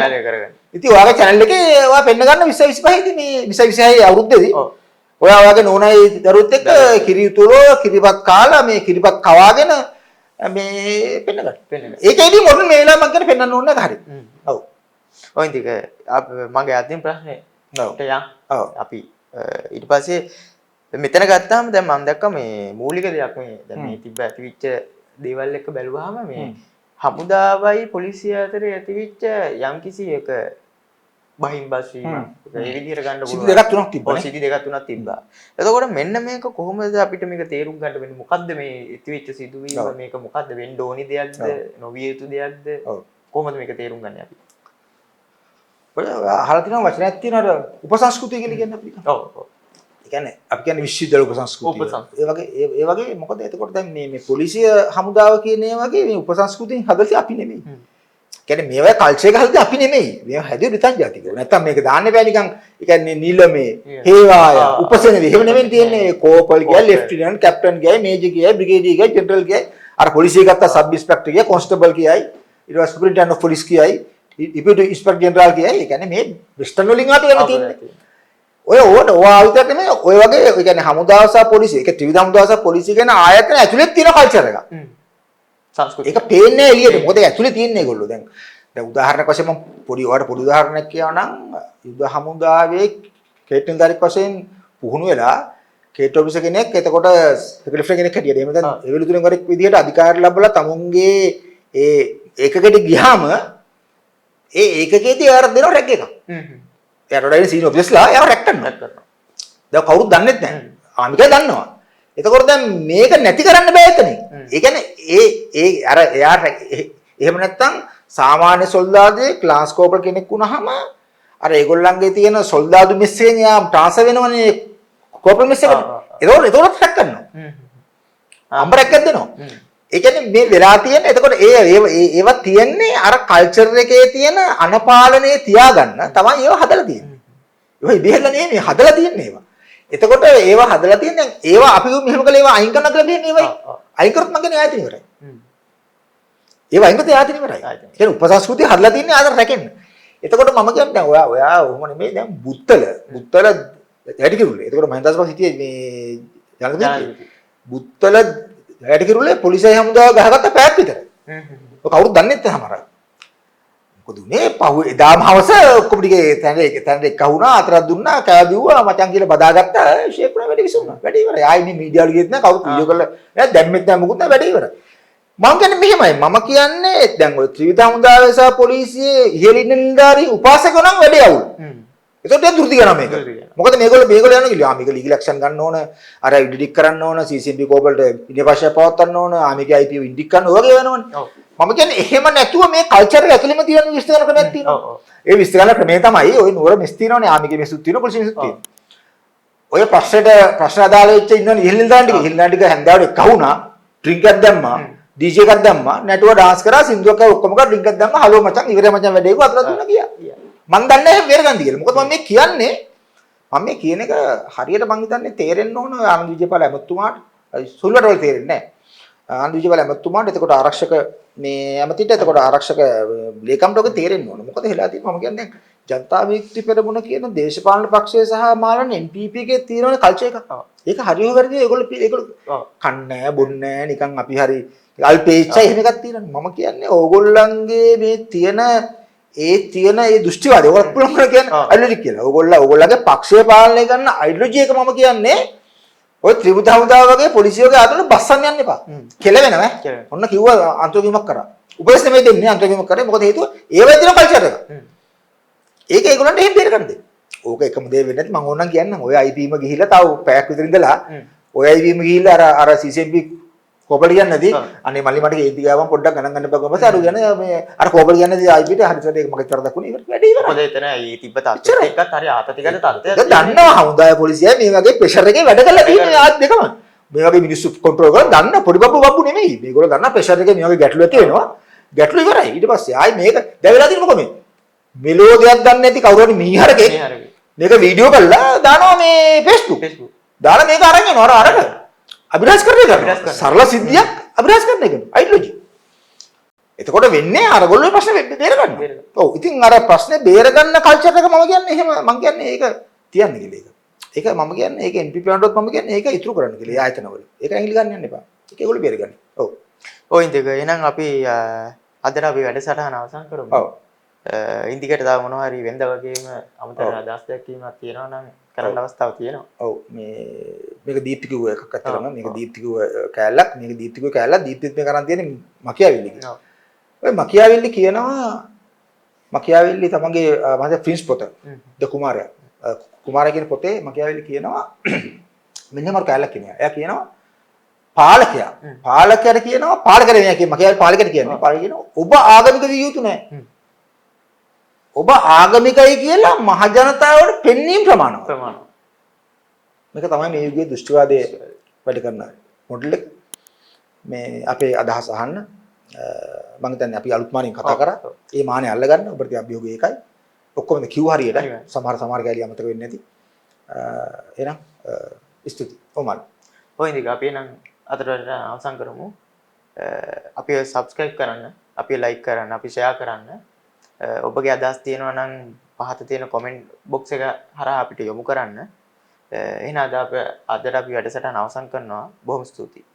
ඉතින් ඔයාගේ channel එකේ ඔයා පෙන්න ගන්න 2025 ඉතින් මේ 2026 අවුරුද්දේදී ඔයා ඔයාගේ නෝනායි දරුවෙක් එක්ක කිරි උතුරෝ කිරිපත් කාලා මේ කිරිපත් කවාගෙන මේ පෙන්න ගන්න. ඒකේදී මොකද මේ වෙලාව මම කියන්නේ පෙන්නන්න ඕනේ නැහැ හරි. ඔව්. ඔය ඉතින් මගේ අදින් ප්‍රශ්නේ අපි ඊට පස්සේ මෙතන ගත්තාම දැන් මම දැක්කා මේ මූලික දෙයක් මේ දැන් මේ තිබ්බ ඇතිවිච්ච දේවල් එක බැලුවාම මේ හමුදාවයි පොලිසිය අතර ඇතිවිච්ච යම්කිසි එක බහින් බස් වීම ඒ විදිහට ගන්න පුළුවන්. සිද්ධි දෙකක් තුනක් තිබ්බා. සිද්ධි දෙකක් තුනක් තිබ්බා. එතකොට මෙන්න මේක කොහොමද අපිට මේක තේරුම් ගන්න වෙන්නේ? මොකද්ද මේ ඇතිවිච්ච සිදුවීම? මේක මොකද්ද වෙන්න ඕනි දෙයක්ද? නොවිය යුතු දෙයක්ද? කොහොමද මේක තේරුම් ගන්නේ අපි? අහලා තියෙන වචනයක් තියෙනවා උපසංස්කෘතිය කියලා කියන්නේ අපිට. ඔව් ඔව්. ඒ කියන්නේ අපි කියන්නේ විශ්වවිද්‍යාල උපසංස්කෘතිය. ඒ වගේ මොකද එතකොට දැන් මේ පොලිසිය හමුදාව කියන ඒ වගේ මේ උපසංස්කෘතියෙන් හදලා අපි නෙමෙයි. කියන්නේ මේවා කල්චර් එක හදලා අපි නෙමෙයි. මේවා හැදුවේ බ්‍රිතාන්‍ය ජාතිකයෝ. නැත්තම් මේක දාන්න බෑ නිකන් ඒ කියන්නේ නිලමේ, හේවාය, උපසේනදී එහෙම නෙමෙයි තියෙන්නේ. කෝපල් ගියා, ලෙෆ්ටිනන්ට්, කැප්ටන් ගියා, මේජර් ගියා, බ්‍රිගේඩියර් ගියා, ජෙනරල් ගියා. අර පොලිසිය ගත්තා සබ් ඉන්ස්පෙක්ටර් ගියා, කොන්ස්ටේබල් ගියායි, ඊට පස්සේ සුපරින්ටෙන්ඩන්ට් ඔෆ් පොලිස් ගියායි. ඉපිටු ඉන්ස්පෙක්ටර් ජෙනරල් කියයි. ඒ කියන්නේ මේ වෙස්ටර්න් වලින් ආපු එකක් තියෙන්නේ. ඔය ආවිතට නෙමෙයි ඔය වගේ ඒ කියන්නේ හමුදාව සහ පොලිසිය. ඒක ත්‍රිවිධ හමුදාව සහ පොලිසිය කියන ආයතන ඇතුලේ තියෙන කල්චර් එකක්. සංස්කෘතිය. ඒක පේන්නේ එළියට. මොකද ඇතුලේ තියෙන්නේ ඒගොල්ලෝ. දැන් උදාහරණයක් වශයෙන් මම පොඩි උදාහරණයක් කියනවා නම් යුද හමුදාවේ කේට්නිල්දාරික් වශයෙන් පුහුණු වෙලා කේට් ඔෆිසර් කෙනෙක් එතකොට සෙක්‍රටරි කෙනෙක් හැටියට එහෙම දැන් එවලු තුනෙන් වරක් විදිහට අධිකාර ලැබලා තමුන්ගේ ඒ ඒකකට ගියාම ඒ ඒකකේදී යාර දෙනවා රැක් එකක්. එයාට වඩා සීනියර් ඔෆිසර්ලා යාර රැක් කරනවා. දැන් කවුරුත් දන්නේ නැහැ. ආමිකා දන්නවා. එතකොට දැන් මේක නැති කරන්න බෑ එතනින්. ඒ කියන්නේ අර එයාට එහෙම නැත්තම් සාමාන්‍ය සොල්දාදුවේ ක්ලාස් කෝපල් කෙනෙක් වුණාම අර ඒගොල්ලන්ගේ තියෙන සොල්දාදු මෙස්සෙන් එයා ට්‍රාන්ස්ෆර් වෙනවනේ කෝපල් මෙස් එකට. ඒතකොට රැක් කරනවා. අම්බ රැක් දෙනවා. ඒ කියන්නේ මේ වෙලා තියෙන එතකොට ඒවා තියන්නේ අර කල්චර් එකේ තියෙන අනපාලනයේ තියාගන්න තමයි ඒවා හදලා තියෙන්නේ. ඒවා ඉබේලා නෙමෙයි හදලා තියෙන්නේ ඒවා. එතකොට ඒවා හදලා තියෙන්නේ ඒවා අපි මෙහෙම කළා ඒවා අයින් කරන්න කියලා දෙන්නේ ඒවයි. අයින් කරොත් මගේ ආයතන ඉවරයි. ඒවා අයින් කරලා ආයතන ඉවරයි. ඒ කියන්නේ උපසංස්කෘතිය හදලා තියන්නේ ආදර රැකෙන්න. එතකොට මම කියන්නේ දැන් ඔයා ඔහොම නෙමෙයි දැන් බුත්තල වැඩි කිරුල්ලේ. එතකොට මහින්දාස්පක් හිටියේ මේ ජනගහනදී බුත්තල වැඩි කිරුල්ලේ පොලිසිය හමුදාව ගහගත්ත පැයක් විතර. ඔය කවුරුත් දන්නේ නැත්නම් හමරා. මොකද උනේ පහුව එදාම හවස ඔක්කොම ටික තැනට එක වුණා අතරක් දුන්නා කෑදිව්වා මචං කියලා බදාගත්තා ෂේප් වුණා වැඩි විසුණා. වැඩි ඉවරයි. ආයි මේ මීඩියා වල ගියෙත් නෑ කවුරුත් වීඩියෝ කරලා නෑ දැම්මෙත් නෑ මොකුත් නෑ වැඩි ඉවරයි. මම කියන්නේ මෙහෙමයි මම කියන්නේ දැන් ඔය ත්‍රිවිධ හමුදාවේ සහ පොලිසියේ ඉහළින් නිලධාරී උපාසකයෝ නම් වැඩි අවුල්. ඒකට දැන් දුර්ති කරනවා මේක. මොකද මේගොල්ලෝ යනවා කියලා මේක ලීගල් ඇක්ෂන් ගන්න ඕන අර ඉඩික් කරන්න ඕන CCMP කෝපල්ට ඉනිපාෂය පවත්වන්න ඕන ආමිගේ IPO ඉන්ඩික් කරන්න ඔය වගේ වෙනවනේ. මම කියන්නේ එහෙම නැතුව මේ කල්චර් එක ඇතුළෙම තියෙන විස්තර කරන ක්‍රමයක් තියෙනවා. ඒ විස්තර කරන ක්‍රමය තමයි ඔය නුවර මෙස් තියෙනවනේ ආමිගේ මෙසුත් තියෙනවා පොලිසිය මෙසුත් තියෙනවා. ඔය ප්‍රශ්න අදාළ වෙච්ච ඉන්න ඉහළින් දාන්න ටික හැන්දාවට එක වුණා ඩ්‍රින්ක් එකක් දැම්මා DJ එකක් දැම්මා නැටුව ඩාන්ස් කරා සින්දුවක් ඔක්කොම කරා ඩ්‍රින්ක් එකක් දැම්මා හලෝ මචං ඉවරයි මචං වැඩේ කො අතලා දුන්නා ගියා. මම දන්නේ නැහැ වේරගන්දි කියලා. මොකද මම මේ කියන්නේ මම මේ කියන එක හරියට මං හිතන්නේ තේරෙන්න ඕන ආනන්ද විජේපාල ඇමතුමාට සුළුවට වල තේරෙන්නේ නැහැ. ආනන්ද විජේපාල ඇමතුමාට එතකොට ආරක්ෂක මේ ඇමතිට එතකොට ආරක්ෂක ලේකම්ට ඔක තේරෙන්න ඕන. මොකද වෙලා තියෙන්නේ මම කියන්නේ ජනතා විමුක්ති පෙරමුණ කියන දේශපාලන පක්ෂය සහ මාලන NPP එකේ තියෙන කල්චර් එකක්. ඒක හරියම වැරදි ඒගොල්ලෝ කන්නේ බොන්නේ නිකන් අපි හරි අල්පේච්චයි එහෙම එකක් තියෙනවා. මම කියන්නේ ඕගොල්ලන්ගේ මේ තියෙන ඒ දෘෂ්ටිවාදය ඔයගොල්ලෝ පුළුවන් කියන්නේ අයිඩියොලොජි කියලා. ඕගොල්ලන්ගේ පක්ෂය පාලනය කරන අයිඩියොලොජි එක මම කියන්නේ ඔය ත්‍රිවිධ හමුදාව වගේ පොලිසියෝගේ ආතන බස්සන්න යන්න එපා. කෙලවෙනවා. ඔන්න කිව්වා අන්තෝගීමක් කරා. උපදෙස් නෙමෙයි දෙන්නේ අන්තෝගීමක් කරේ. මොකද හේතුව ඒ වගේ දින කල්චර් එක. ඒක ඒගොල්ලන්ට එහෙම බේර ගන්න දෙන්න. ඕක එකම දේ වෙන්නේ නැති මම ඕනනම් කියන්නම්. ඔය IPම ගිහිල්ලා තව පැයක් විතර ඉඳලා ඔය IPම ගිහිල්ලා අර CCMP කෝපල කියන්නේ නැති අනේ මල්ලි මට කේන්ති ගාවම පොඩ්ඩක් ගණන් ගන්න බගම පස්සේ අර කියන්නේ මේ අර කෝපල කියන්නේ නැති ආයි පිට හරියට ඒක මගේ කරදක් උනේ ඉවර වැඩි ඉවරයි. මොකද එතන ඊ තිබ්බ තත්ත්වෙත් එක්කත් හරි ආතතිගත තත්ත්වයක්. ඒක දන්නවා හමුදාය පොලිසියයි මේ වගේ ප්‍රෙෂර් එකේ වැඩ කරලා තියෙන ආත් දෙකම. මේ වගේ මිනිස්සු කන්ට්‍රෝල් කරලා දන්න පොඩි බබ්බු නෙමෙයි. මේගොල්ලෝ දන්නා ප්‍රෙෂර් එකේ මේ වගේ ගැටලු ඇති වෙනවා. ගැටලු ඉවරයි. ඊට පස්සේ ආයි මේක දැන් වෙලා තියෙන්නේ මොකද මේ? මෙලෝ දෙයක් දන්නේ නැති කවුරු හරි මීහරකෙක් මේක වීඩියෝ කරලා දානවා මේ Facebook. දාලා මේක අරන් යනවා අරක. අභිරහස් කරන එක. සරල සිද්ධියක් අභිරහස් කරන එක. අයිඩියොලොජි. එතකොට වෙන්නේ අර ගොල්ලෝ ප්‍රශ්නේ බේර ගන්න. ඔව්. ඉතින් අර ප්‍රශ්නේ බේර ගන්න කල්චර් එක මම කියන්නේ එහෙම මම කියන්නේ ඒක තියන්න කියලා ඒක. ඒක මම කියන්නේ ඒක MPP වලටත් මම කියන්නේ ඒක ඉතුරු කරන්න කියලා. ඒ ආයතනවල. ඒක ඇඟිලි ගන්න යන්න එපා. ඒක ඒගොල්ලෝ බේර ගන්න. ඔව්. ඔය ඉතින් එහෙනම් අපි අදට අපි වැඩසටහන අවසන් කරමු. ඔව්. ඉන්දිකට තව මොනවා හරි වෙනද වගේම අමතර අදහස් දැක්වීමක් තියෙනවා නම් කරන්න අවස්ථාවක් තියෙනවා. ඔව් මේක දීප්ති කිව්ව එකක් අතරම මේක දීප්ති කිව්ව කෑල්ලක් මේක දීප්ති කිව්ව කෑල්ලක් දීප්තිත් මේ කරන් තියෙන්නේ මකියාවිල්ලි කියන. ඔය මකියාවිල්ලි කියනවා මකියාවිල්ලි තමන්ගේ මහත ප්‍රින්ස් පොත ද කුමාරයා. කුමාරයා කියන පොතේ මකියාවිල්ලි කියනවා මෙන්න මර කෑල්ලක් කියනවා. එයා කියනවා පාලකයා. පාලකයාට කියනවා පාලකයා මෙයා කියන මකියාවිල්ලි පාලකයාට කියන්නේ. පාලකයා කියනවා ඔබ ආගමික විය යුතු නැහැ. ඔබ ආගමිකයි කියලා මහ ජනතාවට පෙන්වීම ප්‍රමාණවත්. මේක තමයි මේ යුගයේ දෘෂ්ටිවාදයේ වැඩ කරන මොඩල් එක. මේ අපේ අදහස් අහන්න මම හිතන්නේ අපි අලුත් මානෙන් කතා කරා. ඒ මානෙ අල්ලගන්න ඔබට අභියෝගය ඒකයි. ඔක්කොම කිව් හරියට සමහර කැලිය අමතක වෙන්නේ නැති. එහෙනම් ස්තුතියි. ඔමල්. ඔය ඉතින් අපි නම් අතරට අවසන් කරමු. අපි subscribe කරන්න, අපි like කරන්න, අපි share කරන්න. ඔබගේ අදහස් තියෙනවා නම් පහත තියෙන comment box එක හරහා අපිට යොමු කරන්න. එහෙනම් අදට අපි වැඩසටහන අවසන් කරනවා. බොහොම ස්තුතියි.